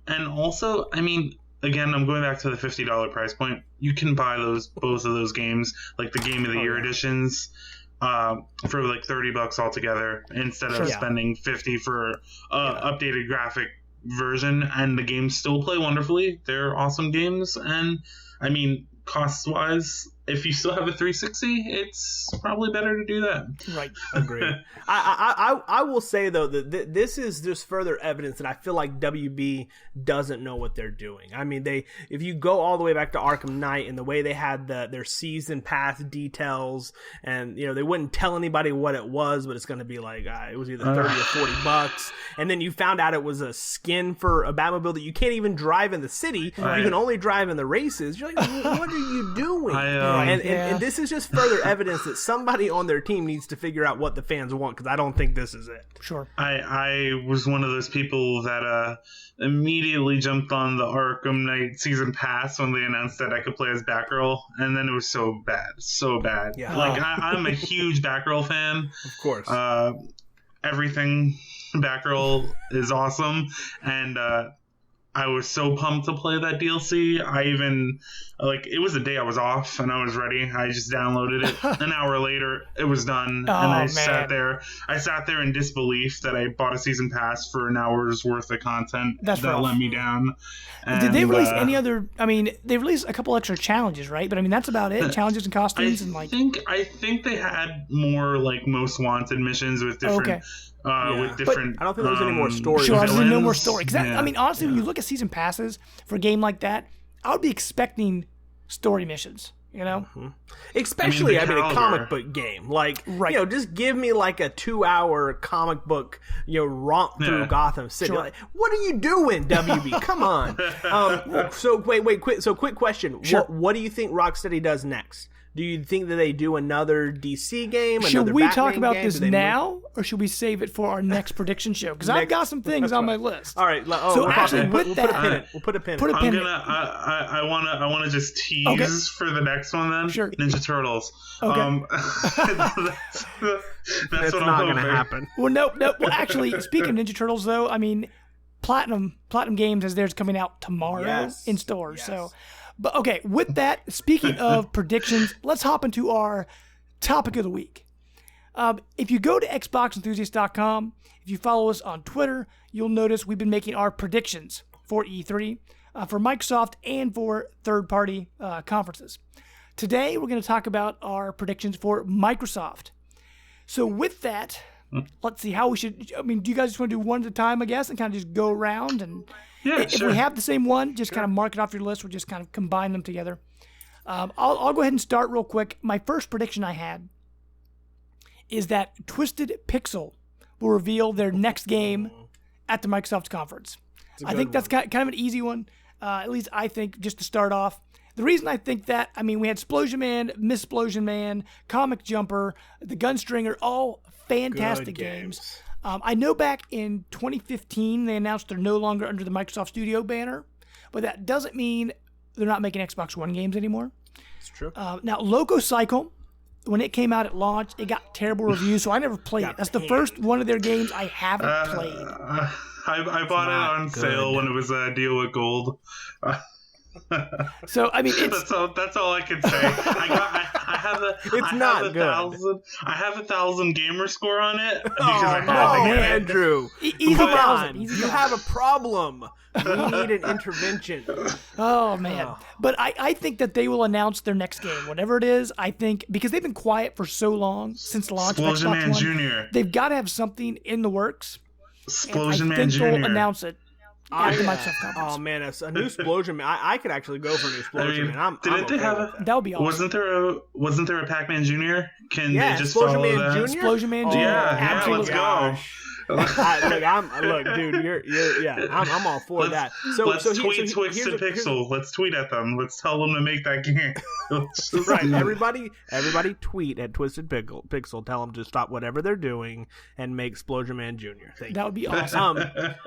And also, I mean, again, I'm going back to the $50 price point. You can buy both of those games, like the Game of the Year editions, for like $30 altogether, instead of spending $50 for updated graphic version. And the games still play wonderfully. They're awesome games, and I mean, cost wise, if you still have a 360, it's probably better to do that. Right. Agreed. I will say, though, that this is just further evidence that I feel like WB doesn't know what they're doing. I mean, if you go all the way back to Arkham Knight and the way they had their season pass details, and they wouldn't tell anybody what it was, but it's going to be like it was either $30 or $40, and then you found out it was a skin for a Batmobile that you can't even drive in the city. Right. You can only drive in the races. You're like, what are you doing? And this is just further evidence that somebody on their team needs to figure out what the fans want, because I don't think this is it. Sure. I was one of those people that immediately jumped on the Arkham Knight season pass when they announced that I could play as Batgirl, and then it was so bad. Yeah. Like I'm a huge Batgirl fan. Of course. Everything Batgirl is awesome, and I was so pumped to play that DLC. I even, it was the day I was off and I was ready. I just downloaded it. An hour later, it was done. Sat there. I sat there in disbelief that I bought a season pass for an hour's worth of content. That let me down. And, did they release any other? I mean, they released a couple extra challenges, right? But I mean, that's about it. Challenges and costumes I think they had more most wanted missions with different. Okay. With different. But I don't think there was any more story. Sure, there's no more story. I mean, honestly, when you look at season passes for a game like that, I would be expecting story missions. Mm-hmm. Especially, a comic book game. Just give me a 2-hour comic book, romp through Gotham City. Sure. What are you doing, WB? Come on. So quick question. Sure. What do you think Rocksteady does next? Do you think that they do another DC game? Should we talk about this now, or should we save it for our next prediction show? Because I've got some things on my list. All right. So actually, we'll put a pin in it. I want to just tease for the next one then. Sure. Ninja Turtles. Okay. That's what not going to happen. Well, nope. Well, actually, speaking of Ninja Turtles, though, I mean, Platinum Games has theirs coming out tomorrow in stores. Yes. So. But okay, with that, speaking of predictions, let's hop into our topic of the week. If you go to XboxEnthusiast.com, if you follow us on Twitter, you'll notice we've been making our predictions for E3, for Microsoft, and for third-party conferences. Today, we're going to talk about our predictions for Microsoft. So with that, let's see how we should... I mean, do you guys just want to do one at a time, I guess, and kind of just go around and... Yeah, if we have the same one, just kind of mark it off your list. We'll just kind of combine them together. I'll go ahead and start real quick. My first prediction I had is that Twisted Pixel will reveal their next game at the Microsoft conference. I think that's kind of an easy one, at least I think, just to start off. The reason I think that, I mean, we had Splosion Man, Miss Splosion Man, Comic Jumper, The Gunstringer, all fantastic games. I know back in 2015 they announced they're no longer under the Microsoft Studio banner, but that doesn't mean they're not making Xbox One games anymore. It's true. Now, Loco Cycle, when it came out at launch, it got terrible reviews, so I never played it. That's the first one of their games I haven't played. I bought it on sale when it was a deal with gold. So I mean, that's all I can say. I have a 1,000 gamer score on it because Andrew, easy come on. You have a problem. We need an intervention. Oh man! But I think that they will announce their next game, whatever it is. I think because they've been quiet for so long since the launch of Xbox Man One, Jr. They've got to have something in the works. Splosion Man I think Jr. they'll announce it at the Microsoft conference. Oh man, a new Splosion Man! I could actually go for a new Splosion Man. That would be awesome. Wasn't there a Pac-Man Jr.? Can they just Explosion follow Man that? Jr.? Explosion Man Jr. Yeah, let's go. Look, dude, I'm all for that. So let's tweet Twix and Pixel. Let's tweet at them. Let's tell them to make that game. Right, everybody tweet at Twisted Pixel. Tell them to stop whatever they're doing and make Splosion Man Jr. That would be awesome.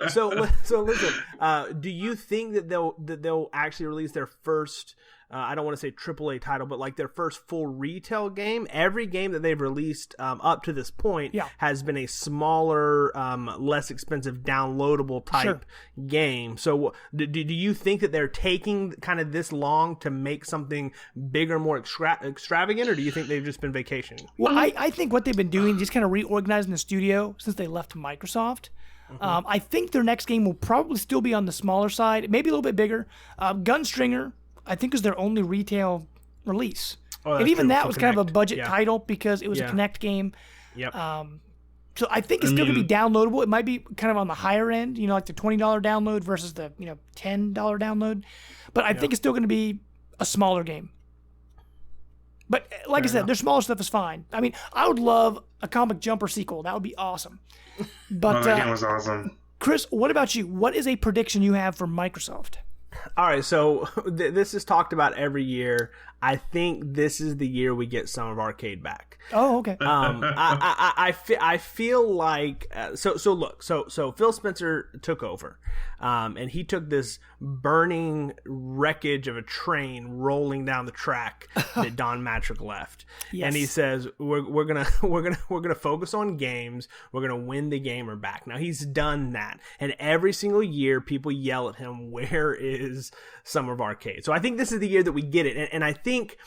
So listen. Do you think that they'll actually release their first? I don't want to say AAA title, but like their first full retail game. Every game that they've released up to this point has been a smaller, less expensive, downloadable type game. So do you think that they're taking kind of this long to make something bigger, more extravagant, or do you think they've just been vacationing? Well, I think what they've been doing, just kind of reorganizing the studio since they left Microsoft. I think their next game will probably still be on the smaller side, maybe a little bit bigger. Gunstringer, I think, is their only retail release. And even that was kind of a budget title because it was a Kinect game. Yep. So I think it's still going to be downloadable. It might be kind of on the higher end, like the $20 download versus the $10 download. But I think it's still going to be a smaller game. But like I said, their smaller stuff is fine. I mean, I would love a Comic Jumper sequel. That would be awesome. But that game was awesome. Chris, what about you? What is a prediction you have for Microsoft? All right, so this is talked about every year. I think this is the year we get Summer of Arcade back. Oh, okay. I feel like so Phil Spencer took over, and he took this burning wreckage of a train rolling down the track that Don Matrick left, and he says we're gonna focus on games. We're gonna win the gamer back. Now he's done that, and every single year people yell at him, "Where is Summer of Arcade?" So I think this is the year that we get it, and I think,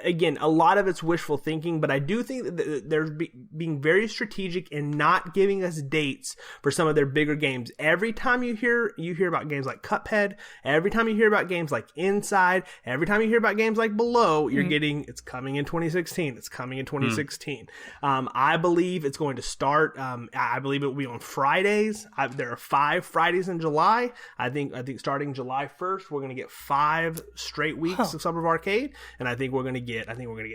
again, a lot of it's wishful thinking, but I do think that they're being very strategic in not giving us dates for some of their bigger games. Every time you hear about games like Cuphead, every time you hear about games like Inside, every time you hear about games like Below, you're getting, it's coming in 2016. It's coming in 2016. I believe it's going to start. I believe it will be on Fridays. There are 5 Fridays in July. I think starting July 1st, we're going to get 5 straight weeks of Summer of Arcade. And I think we're gonna get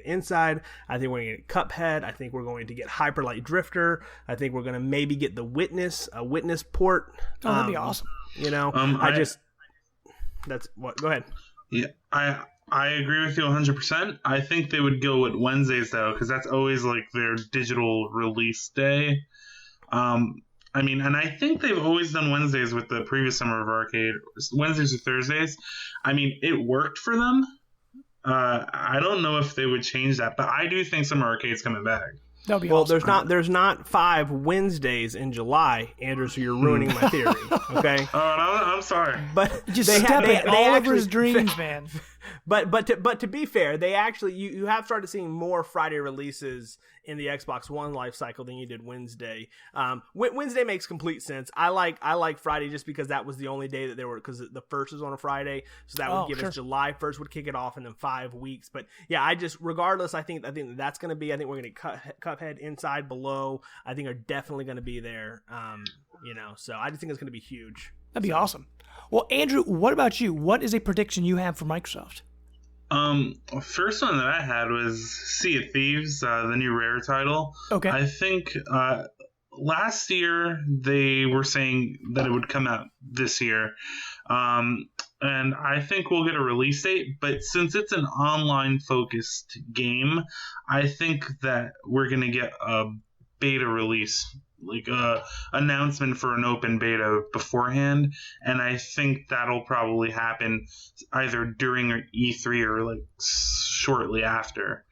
Inside. I think we're gonna get Cuphead. I think we're going to get Hyper Light Drifter. I think we're gonna maybe get a Witness port. Oh, that'd be awesome. That's what. Go ahead. Yeah, I agree with you 100%. I think they would go with Wednesdays though, because that's always like their digital release day. I mean, and I think they've always done Wednesdays with the previous Summer of Arcade. Wednesdays or Thursdays. I mean, it worked for them. I don't know if they would change that, but I do think Summer Arcade's coming back. That'll be awesome. There's not 5 Wednesdays in July, Andrew. So you're ruining my theory. Okay. Oh, no, I'm sorry. But just stepping all over his dreams, man. But to be fair, they actually you have started seeing more Friday releases in the Xbox One life cycle than you did Wednesday. Wednesday makes complete sense. I like Friday just because that was the only day that there were, because the first is on a Friday, so that would give us July 1st would kick it off, and then 5 weeks. But yeah, regardless, I think that's going to be. I think we're going to Cuphead, Inside, Below. I think are definitely going to be there. So I just think it's going to be huge. That'd be awesome. Well, Andrew, what about you? What is a prediction you have for Microsoft? First one that I had was Sea of Thieves, the new Rare title. Okay. I think, last year they were saying that it would come out this year. And I think we'll get a release date, but since it's an online focused game, I think that we're going to get a beta release, like a announcement for an open beta beforehand. And I think that'll probably happen either during E3 or like shortly after.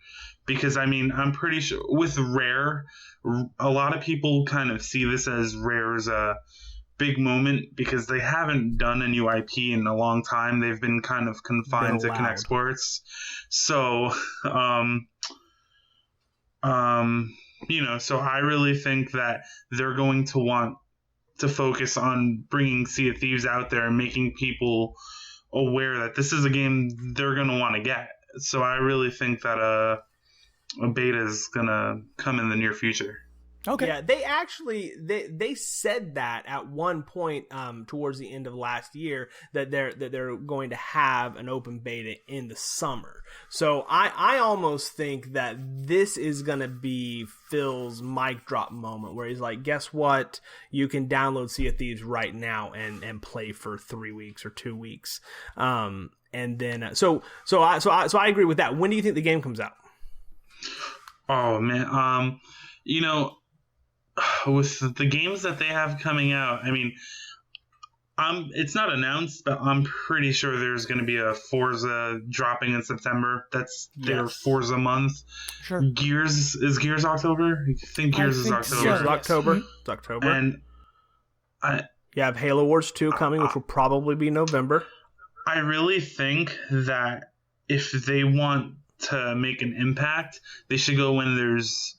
Because I mean, I'm pretty sure with Rare, a lot of people kind of see this as Rare's big moment because they haven't done a new IP in a long time. They've been kind of confined to Connect Sports. So, so I really think that they're going to want to focus on bringing Sea of Thieves out there and making people aware that this is a game they're going to want to get. So I really think that a beta is going to come in the near future. Okay. Yeah, they actually they said that at one point towards the end of last year that they're going to have an open beta in the summer. So I almost think that this is going to be Phil's mic drop moment where he's like, guess what? You can download Sea of Thieves right now and play for 3 weeks or 2 weeks. And then so I agree with that. When do you think the game comes out? Oh man, with the games that they have coming out, I mean, it's not announced, but I'm pretty sure there's going to be a Forza dropping in September. That's their Forza month. Sure. Is Gears October? I think Gears is October. Gears is October. It's October. And you have Halo Wars 2 coming, which will probably be November. I really think that if they want to make an impact, they should go when there's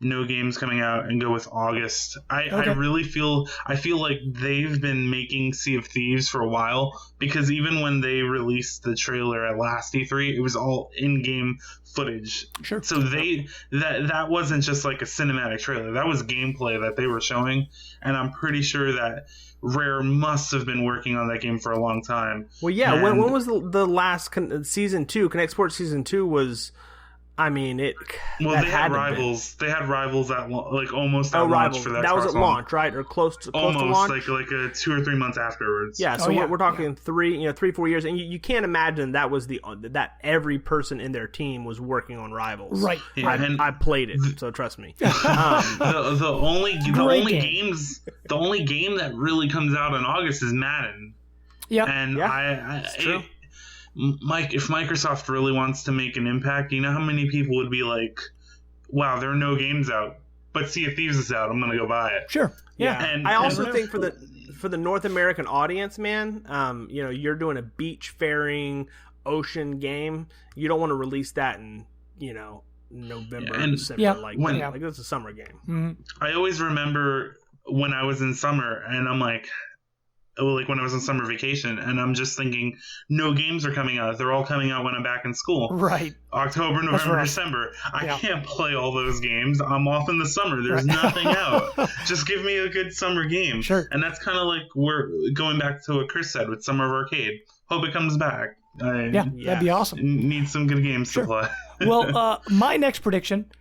no games coming out and go with August. I really feel like they've been making Sea of Thieves for a while, because even when they released the trailer at last E3, it was all in-game footage. Sure. So that wasn't just like a cinematic trailer. That was gameplay that they were showing, and I'm pretty sure that Rare must have been working on that game for a long time. Well, yeah. And when was the last Season 2? Connect Sports Season 2 was... I mean, it. Well, they had Rivals. They had Rivals at almost at launch for that. That was at launch, right, or close to launch. Almost like a 2 or 3 months afterwards. Yeah, so we're talking 3-4 years, and you can't imagine that was that every person in their team was working on Rivals. Right. Yeah, I played it, so trust me. The only game that really comes out in August is Madden. Yeah, and it's true. If Microsoft really wants to make an impact, you know how many people would be like, wow, there are no games out, but Sea of Thieves is out, I'm going to go buy it. Sure. Yeah. And I also think for the North American audience, man, you're doing a beach faring ocean game. You don't want to release that in, November or December. Yeah. Like it's a summer game. Mm-hmm. I always remember when I was in summer and I'm like when I was on summer vacation, and I'm just thinking, no games are coming out. They're all coming out when I'm back in school. Right. October, November, December. I can't play all those games. I'm off in the summer. There's nothing out. Just give me a good summer game. Sure. And that's kind of like we're going back to what Chris said with Summer of Arcade. Hope it comes back. That'd be awesome. Need some good games to play. Well, my next prediction...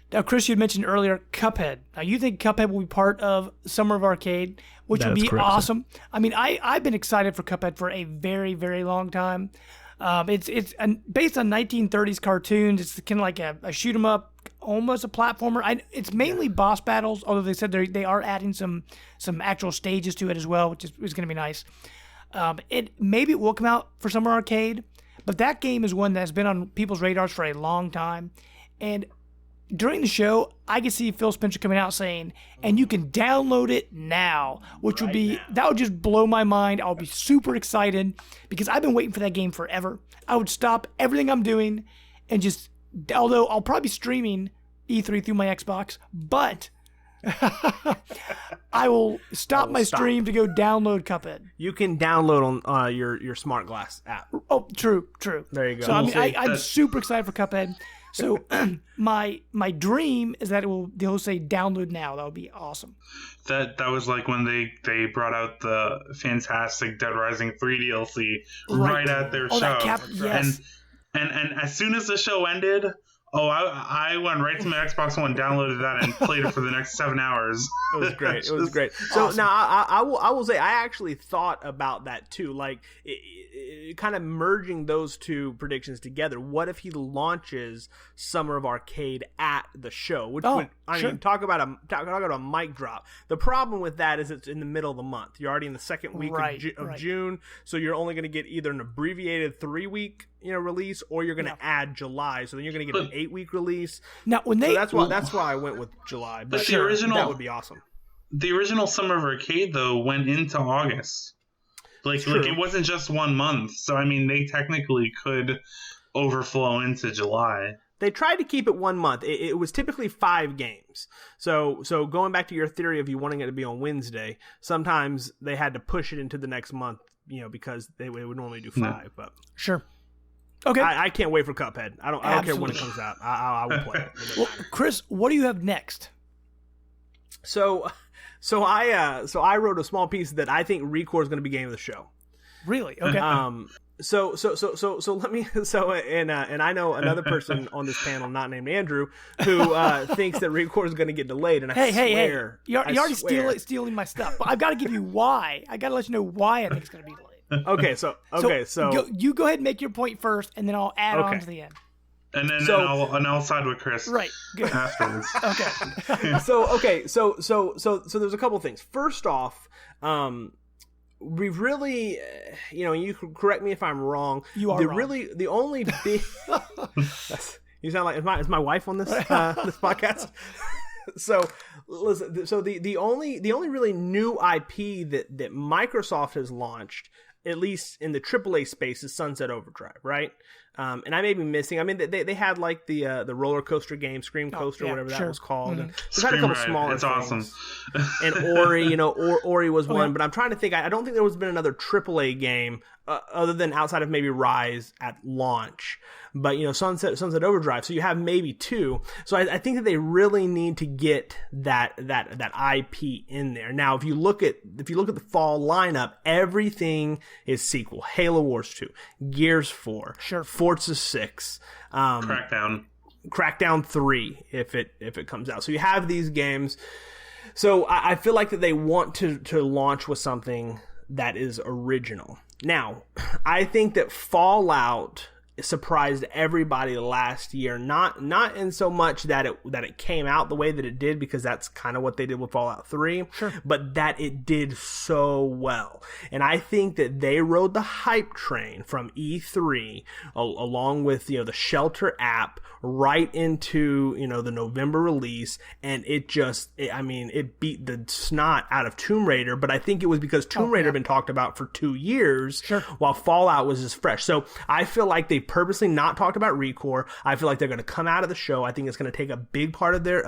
Now, Chris, you had mentioned earlier Cuphead. Now, you think Cuphead will be part of Summer of Arcade, which would be awesome. I mean, I've been excited for Cuphead for a very, very long time. It's based on 1930s cartoons. It's kind of like a shoot 'em up, almost a platformer. It's mainly boss battles, although they said they are adding some actual stages to it as well, which is going to be nice. Maybe it will come out for Summer Arcade, but that game is one that's been on people's radars for a long time, and during the show, I could see Phil Spencer coming out saying, and you can download it now, which would be, that would just blow my mind. I would be super excited because I've been waiting for that game forever. I would stop everything I'm doing and just, although I'll probably be streaming E3 through my Xbox, but I will stop my stream to go download Cuphead. You can download on your Smart Glass app. Oh, true. There you go. So I'm super excited for Cuphead. So my dream is that they'll say download now. That would be awesome. That was like when they brought out the fantastic Dead Rising 3 DLC right at their show. Yes. And as soon as the show ended, Oh, I went right to my Xbox One, downloaded that, and played it for the next 7 hours. It was great. It was great. So awesome. now I will say I actually thought about that too, like kind of merging those two predictions together. What if he launches Summer of Arcade at the show? Which would, I mean, talk about a mic drop. The problem with that is it's in the middle of the month. You're already in the second week of June, so you're only going to get either an abbreviated 3-week release, or you're going to add July. So then you're going to get an 8-week release. Now, when they so that's why I went with July. But the original, that would be awesome. The original Summer of Arcade though went into August. Like it wasn't just 1 month. So I mean, they technically could overflow into July. They tried to keep it 1 month. It was typically 5 games. So going back to your theory of you wanting it to be on Wednesday, sometimes they had to push it into the next month, because they would normally do 5. No. But sure. Okay. I can't wait for Cuphead. I don't care when it comes out. I will play it. Well, Chris, what do you have next? So I wrote a small piece that I think ReCore is going to be game of the show. Really? Okay. So let me. And I know another person on this panel, not named Andrew, who thinks that ReCore is going to get delayed. And I swear, you're already stealing my stuff. But I've got to give you why. I got to let you know why I think it's going to be delayed. Okay, so you go ahead and make your point first, and then I'll add on to the end. And then I'll side with Chris. Right. Good. Afterwards. Okay. So there's a couple things. First off, we've really, you can correct me if I'm wrong. You are wrong. Really, the only big. You sound like is my wife on this this podcast? So listen. So the only really new IP that Microsoft has launched, at least in the AAA space, is Sunset Overdrive, right? And I may be missing. I mean, they had like the roller coaster game, Scream Coaster, whatever that was called. Mm-hmm. And they've had a couple smaller it's things. Awesome. And Ori, Ori was one. But I'm trying to think. I don't think there was been another AAA game other than outside of maybe Rise at launch. But Sunset Overdrive. So you have maybe 2. So I think that they really need to get that IP in there. Now, if you look at the fall lineup, everything is sequel. Halo Wars 2, Gears 4, Forza 6, Crackdown 3 if it comes out. So you have these games. So I feel like that they want to launch with something that is original. Now, I think that Fallout surprised everybody last year, not in so much that it came out the way that it did, because that's kind of what they did with Fallout 3, but that it did so well. And I think that they rode the hype train from E3 along with the Shelter app right into the November release, and it beat the snot out of Tomb Raider. But I think it was because Tomb Raider had been talked about for 2 years, while Fallout was just fresh. So I feel like they purposely not talked about ReCore. I feel like they're going to come out of the show. I think it's going to take a big part of their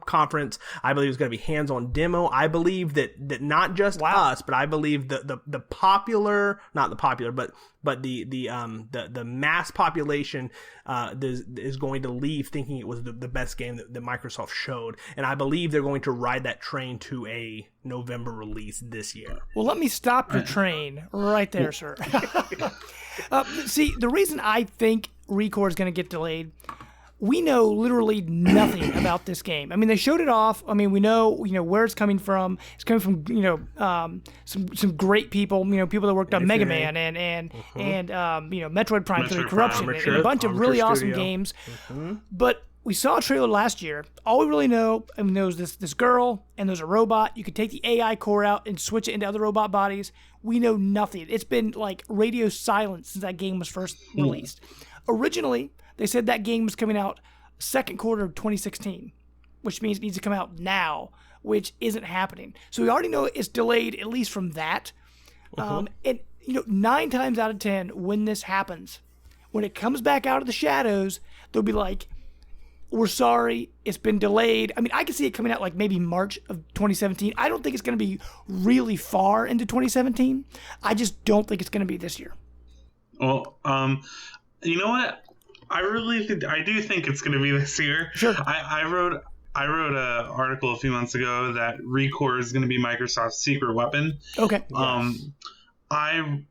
conference. I believe it's going to be hands-on demo. I believe that not just us, but I believe the popular, not the popular, but the mass population is going to leave thinking it was the best game that Microsoft showed, and I believe they're going to ride that train to a November release this year. Well, let me stop your train right there, sir. See, the reason I think ReCore is going to get delayed, we know literally nothing about this game. I mean, they showed it off. I mean, we know where it's coming from. It's coming from some great people. People that worked on Mega Man and Metroid Prime 3 Corruption and a bunch of really awesome games. But we saw a trailer last year. All we really know, is this girl and there's a robot. You could take the AI core out and switch it into other robot bodies. We know nothing. It's been like radio silence since that game was first released. Originally, they said that game was coming out second quarter of 2016, which means it needs to come out now, which isn't happening. So we already know it's delayed, at least from that. And 9 times out of 10, when this happens, when it comes back out of the shadows, they'll be like, we're sorry, it's been delayed. I mean, I can see it coming out like maybe March of 2017. I don't think it's going to be really far into 2017. I just don't think it's going to be this year. Well, you know what? I do think it's going to be this year. Sure. I wrote an article a few months ago that ReCore is going to be Microsoft's secret weapon. Okay. I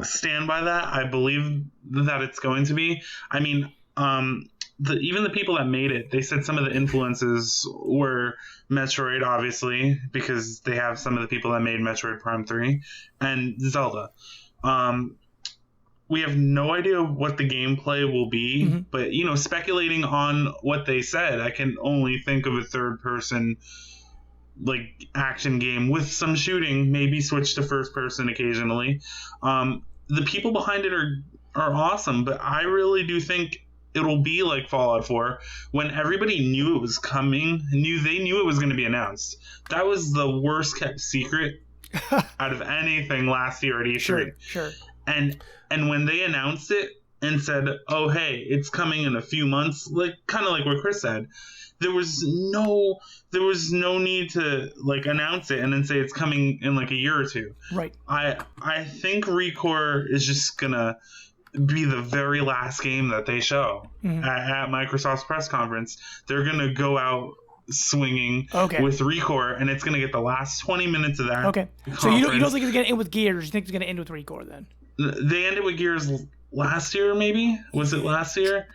stand by that. I believe that it's going to be. I mean, even the people that made it, they said some of the influences were Metroid, obviously, because they have some of the people that made Metroid Prime 3 and Zelda. We have no idea what the gameplay will be, but, speculating on what they said, I can only think of a third-person action game with some shooting, maybe switch to first person occasionally. The people behind it are awesome, but I really do think it'll be like Fallout 4 when everybody knew it was coming, they knew it was going to be announced. That was the worst kept secret out of anything last year at E3. Sure. And when they announced it and said, "Oh, hey, it's coming in a few months," kind of like what Chris said, there was no need to announce it and then say it's coming in a year or two. Right. I think ReCore is just gonna be the very last game that they show at Microsoft's press conference. They're gonna go out swinging with ReCore, and it's gonna get the last 20 minutes of that. Okay. So you don't think it's gonna end with Gears? You think it's gonna end with ReCore then? They ended with Gears last year, maybe? Was it last year?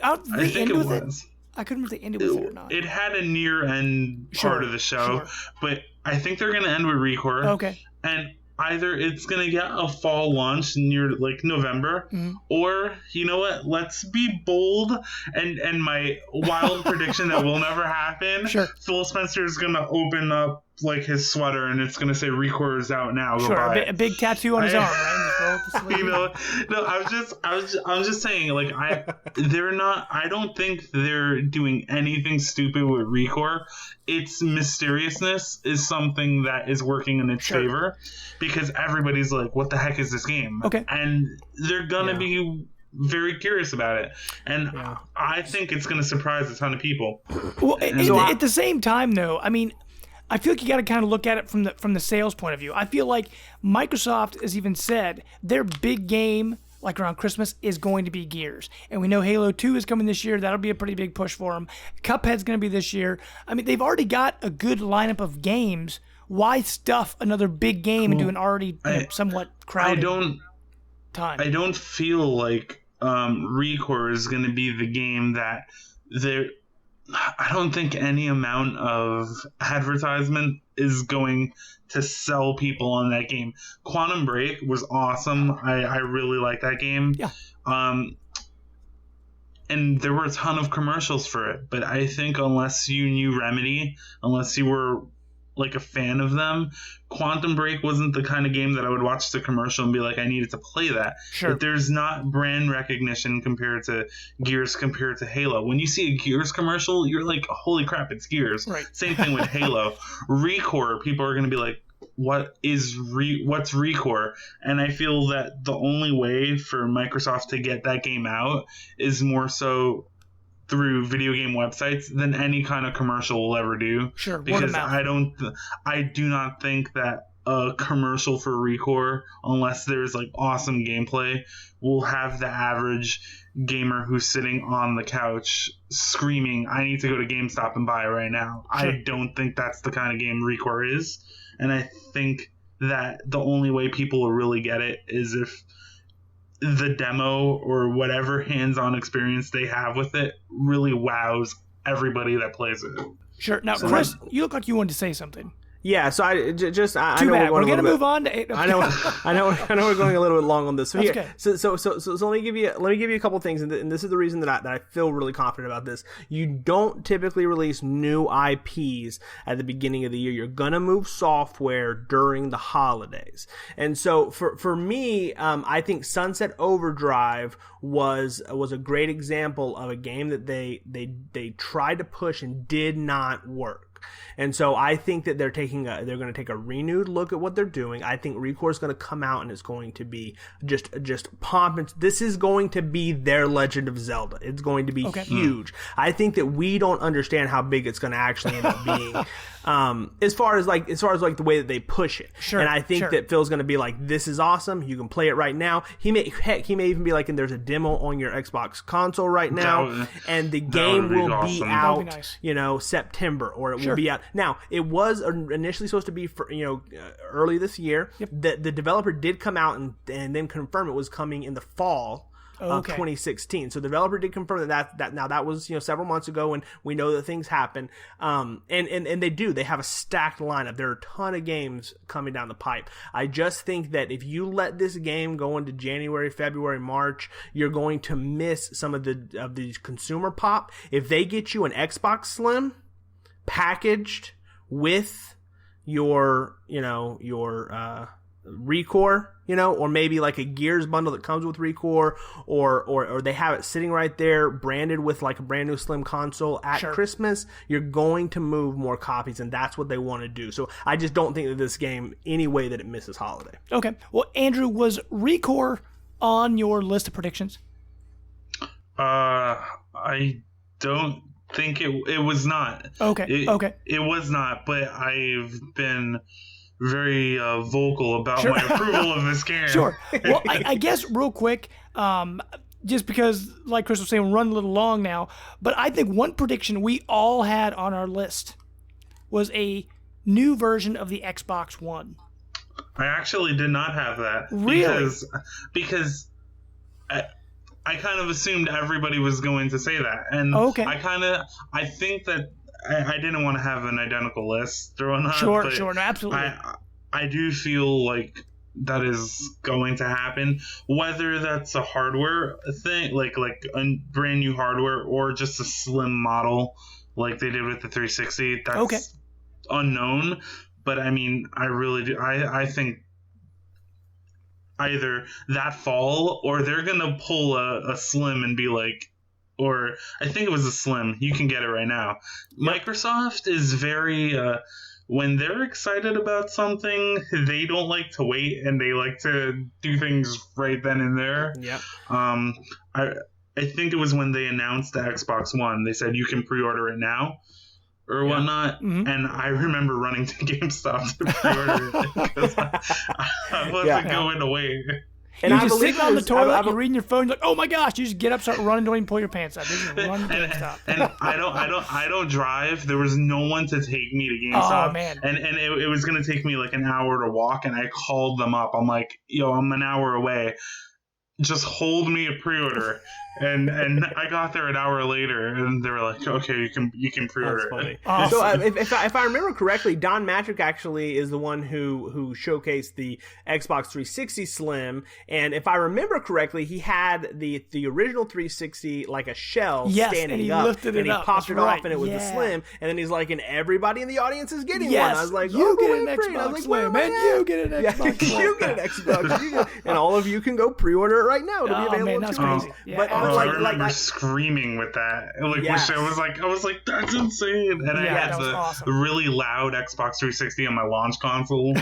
I think it was. I couldn't remember if they ended with it or not. It had a near end part of the show, but I think they're going to end with ReCore. Okay. And either it's going to get a fall launch near November, or, you know what, let's be bold and my wild prediction that will never happen. Sure. Phil Spencer is going to open up his sweater and it's going to say ReCore is out now. Go sure, buy a big tattoo on his arm, right? I'm just saying, I don't think they're doing anything stupid with ReCore. Its mysteriousness is something that is working in its favor, because everybody's like, what the heck is this game? Okay. And they're going to be very curious about it. And I think it's going to surprise a ton of people. Well, at the same time, though, I mean, I feel like you got to kind of look at it from the sales point of view. I feel like Microsoft has even said their big game, around Christmas, is going to be Gears. And we know Halo 2 is coming this year. That'll be a pretty big push for them. Cuphead's going to be this year. I mean, they've already got a good lineup of games. Why stuff another big game into an already somewhat crowded time? I don't feel like ReCore is going to be the game that they're... I don't think any amount of advertisement is going to sell people on that game. Quantum Break was awesome. I really like that game. Yeah. And there were a ton of commercials for it. But I think unless you knew Remedy, unless you were a fan of them, Quantum Break wasn't the kind of game that I would watch the commercial and be like, I needed to play that. Sure. But there's not brand recognition compared to Gears, compared to Halo. When you see a Gears commercial, you're like, holy crap, it's Gears. Right. Same thing with Halo. ReCore, people are going to be like, what's ReCore? And I feel that the only way for Microsoft to get that game out is more so through video game websites than any kind of commercial will ever do. Sure, because I do not think that a commercial for ReCore, unless there's awesome gameplay, will have the average gamer who's sitting on the couch screaming, I need to go to GameStop and buy it right now. Sure. I don't think that's the kind of game ReCore is. And I think that the only way people will really get it is if the demo or whatever hands-on experience they have with it really wows everybody that plays it. Sure. Now, Chris, you look like you wanted to say something. Yeah, so I Too know bad. We're going to move on. I know we're going a little bit long on this. So, okay. So let me give you a couple things, and this is the reason that I feel really confident about this. You don't typically release new IPs at the beginning of the year. You're gonna move software during the holidays, and so for me, I think Sunset Overdrive was a great example of a game that they tried to push and did not work. And so I think that they're going to take a renewed look at what they're doing. I think ReCore is going to come out and it's going to be just pomp. This is going to be their Legend of Zelda. It's going to be huge. I think that we don't understand how big it's going to actually end up being. As far as the way that they push it. Sure. And I think that Phil's going to be like, this is awesome. You can play it right now. He may even be like, and there's a demo on your Xbox console right now, and the game will be out, nice. September, or it will be out. Now, it was initially supposed to be for, early this year. Yep. The developer did come out and then confirm it was coming in the fall of 2016. So the developer did confirm that now that was several months ago, and we know that things happen. And they have a stacked lineup. There are a ton of games coming down the pipe. I just think that if you let this game go into January, February, March, you're going to miss some of the consumer pop. If they get you an Xbox Slim packaged with your Recore, or maybe like a Gears bundle that comes with Recore, or they have it sitting right there branded with like a brand new Slim console at Christmas, you're going to move more copies, and that's what they want to do. So I just don't think that this game, any way that it misses holiday. Okay. Well, Andrew, was Recore on your list of predictions? I don't think it was not. Okay. It was not, but I've been very vocal about my approval of this game. Sure. Well, I guess real quick, just because, like Chris was saying, we're running a little long now, but I think one prediction we all had on our list was a new version of the Xbox One. I actually did not have that. Really? Because I kind of assumed everybody was going to say that. And I think that I didn't want to have an identical list thrown up. Sure, no, absolutely. I do feel like that is going to happen, whether that's a hardware thing, like a brand new hardware, or just a slim model like they did with the 360. That's unknown. But I mean, I really do. I think either that fall, or they're gonna pull a slim and be like, or I think it was a slim. You can get it right now. Yep. Microsoft is very when they're excited about something, they don't like to wait, and they like to do things right then and there. Yep. I think it was when they announced the Xbox One. They said you can pre-order it now or whatnot, and I remember running to GameStop to pre-order it because I wasn't going to wait. And you're just sitting on the toilet, you're reading your phone, you're like, oh my gosh, you just get up, start running, don't even pull your pants up. You just run to GameStop. And I don't drive. There was no one to take me to GameStop. Oh, man. And it was going to take me like an hour to walk, and I called them up. I'm like, yo, I'm an hour away. Just hold me a pre-order. And I got there an hour later, and they were like, okay, you can pre-order it. Awesome. So if I remember correctly, Don Matrick actually is the one who showcased the Xbox 360 Slim, and if I remember correctly, he had the original 360 like a shell standing up, lifted it and he up. popped it off, and it was the Slim, and then he's like, and everybody in the audience is getting one. I was like, you get an Xbox Slim, and you get an Xbox Slim. You get an Xbox, and all of you can go pre-order it right now. It'll be available. Man, that's crazy. But I remember screaming with that. I was like, that's insane. And I had the really loud Xbox 360 on my launch console.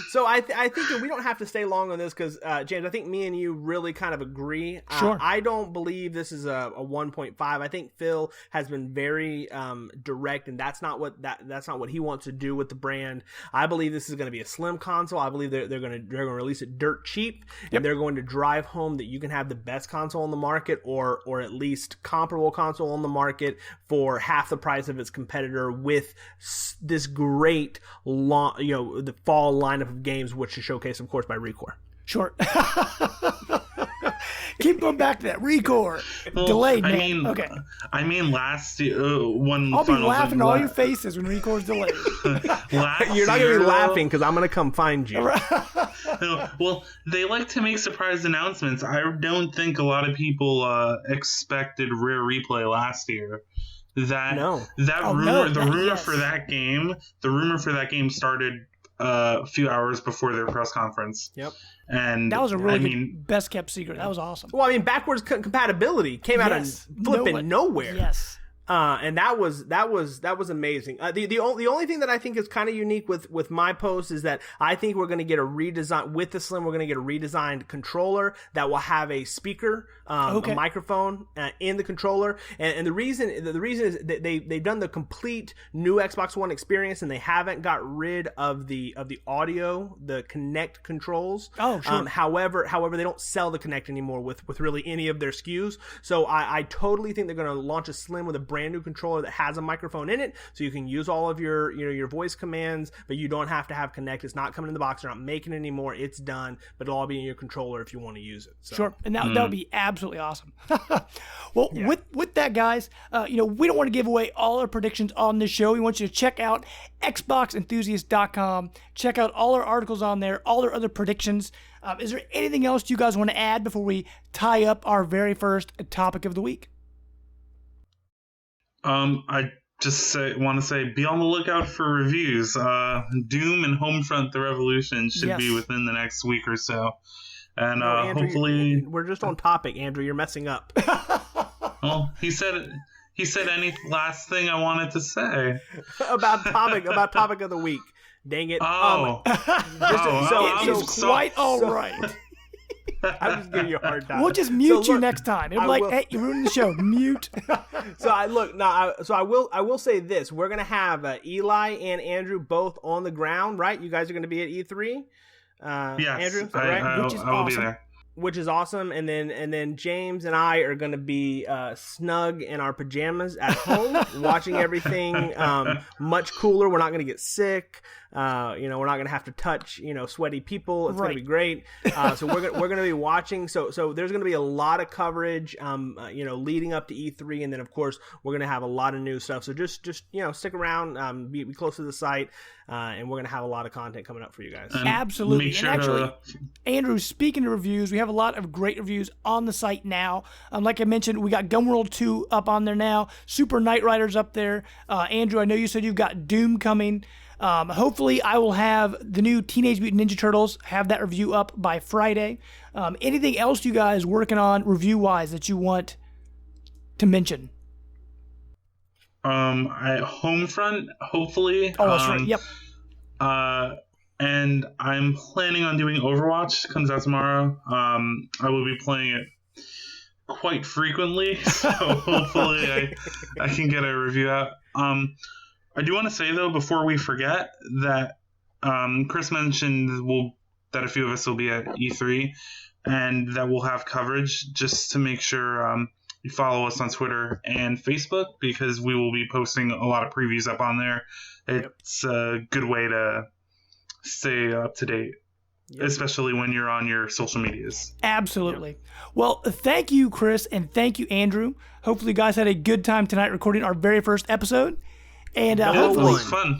So I think that we don't have to stay long on this because, James, I think me and you really kind of agree. Sure. I don't believe this is a 1.5. I think Phil has been very direct, and that's not what he wants to do with the brand. I believe this is going to be a slim console. I believe they're going to release it dirt cheap, and they're going to drive home that you can have the best console on the market, or at least comparable console on the market for half the price of its competitor, with this great the fall lineup of games, which is showcased, of course, by Recore. Sure. Keep going back to that Recore. Delayed, man. I mean, last year, I'll be laughing at all your faces when Recore's delayed. You're not going to be laughing because I'm going to come find you. Well, they like to make surprise announcements. I don't think a lot of people expected Rare Replay last year. The rumor for that game started a few hours before their press conference. Yep. And that was a really good, best kept secret. That was awesome. Well, I mean, backwards compatibility came out of flipping nowhere. Yes. And that was amazing. The only thing that I think is kind of unique with my post is that I think we're going to get a redesign with the Slim. We're going to get a redesigned controller that will have a speaker, a microphone in the controller. And the reason is that they've done the complete new Xbox One experience, and they haven't got rid of the audio, the Kinect controls. Oh, sure. However, they don't sell the Kinect anymore with really any of their SKUs. So I totally think they're going to launch a Slim with a brand brand new controller that has a microphone in it, so you can use all of your your voice commands, but you don't have to have Connect. It's not coming in the box. They're not making it anymore. It's done, but it'll all be in your controller if you want to use it. So. Sure, and that would be absolutely awesome. Well, with that, guys, we don't want to give away all our predictions on this show. We want you to check out XboxEnthusiast.com. Check out all our articles on there, all our other predictions. Is there anything else you guys want to add before we tie up our very first topic of the week? I just want to say, be on the lookout for reviews. Doom and Homefront: The Revolution should be within the next week or so. And Andrew, hopefully... We're just on topic, Andrew. You're messing up. Well, he said any last thing I wanted to say. about topic of the week. Dang it. Oh. It's quite all right. I'm just giving you a hard time. We'll just mute you next time. It'll be like, hey, you're ruining the show. Mute. I will say this. We're gonna have Eli and Andrew both on the ground, right? You guys are gonna be at E3. Yes, Andrew, right? Which is I will be awesome. there. Which is awesome, and then James and I are going to be snug in our pajamas at home, watching everything much cooler. We're not going to get sick. We're not going to have to touch sweaty people. It's going to be great. So we're going to be watching. So there's going to be a lot of coverage, leading up to E3, and then of course we're going to have a lot of new stuff. So just stick around, be close to the site, and we're going to have a lot of content coming up for you guys. Absolutely. Make sure and actually, Andrew, speaking of reviews, we have a lot of great reviews on the site now. Like I mentioned, we got Gunworld 2 up on there now. Super Knight Rider's up there. Andrew, I know you said you've got Doom coming. Hopefully I will have the new Teenage Mutant Ninja Turtles, have that review up by Friday. Anything else you guys working on review-wise that you want to mention? Homefront, hopefully. Oh, that's right. Yep. And I'm planning on doing Overwatch. It comes out tomorrow. I will be playing it quite frequently, so hopefully I can get a review out. I do want to say, though, before we forget, that Chris mentioned that a few of us will be at E3 and that we'll have coverage, just to make sure you follow us on Twitter and Facebook, because we will be posting a lot of previews up on there. It's a good way to stay up to date, especially when you're on your social medias. Absolutely. Well, thank you, Chris, and thank you, Andrew. Hopefully you guys had a good time tonight recording our very first episode. And hopefully, it was fun.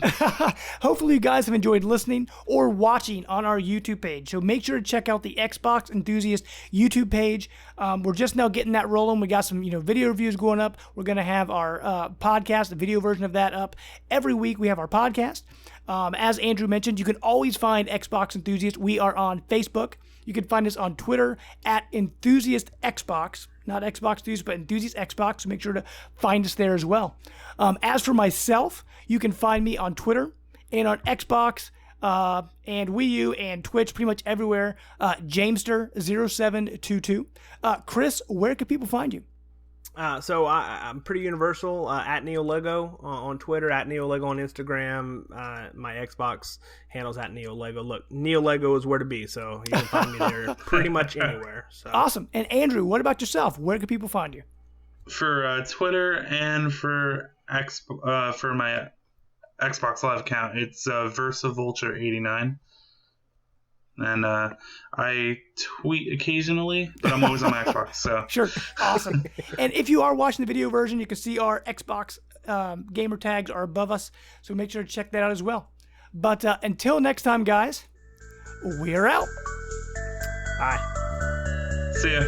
Hopefully you guys have enjoyed listening or watching on our YouTube page. So make sure to check out the Xbox Enthusiast YouTube page. We're just now getting that rolling. We got some video reviews going up. We're going to have our podcast, the video version of that up. Every week we have our podcast. As Andrew mentioned, you can always find Xbox Enthusiast. We are on Facebook. You can find us on Twitter at Enthusiast Xbox. Not Xbox Enthusiast, but Enthusiast Xbox. So make sure to find us there as well. As for myself, you can find me on Twitter and on Xbox and Wii U and Twitch, pretty much everywhere. Jamester0722. Chris, where can people find you? So I'm pretty universal, at NeoLego on Twitter, at NeoLego on Instagram. My Xbox handles at NeoLego. Look, NeoLego is where to be, so you can find me there pretty much anywhere. So. Awesome. And Andrew, what about yourself? Where can people find you? For Twitter and for my Xbox Live account, it's VersaVulture89. And I tweet occasionally, but I'm always on my Xbox. So Sure. Awesome. And if you are watching the video version, you can see our Xbox gamer tags are above us. So make sure to check that out as well. But until next time, guys, we're out. Bye. See ya.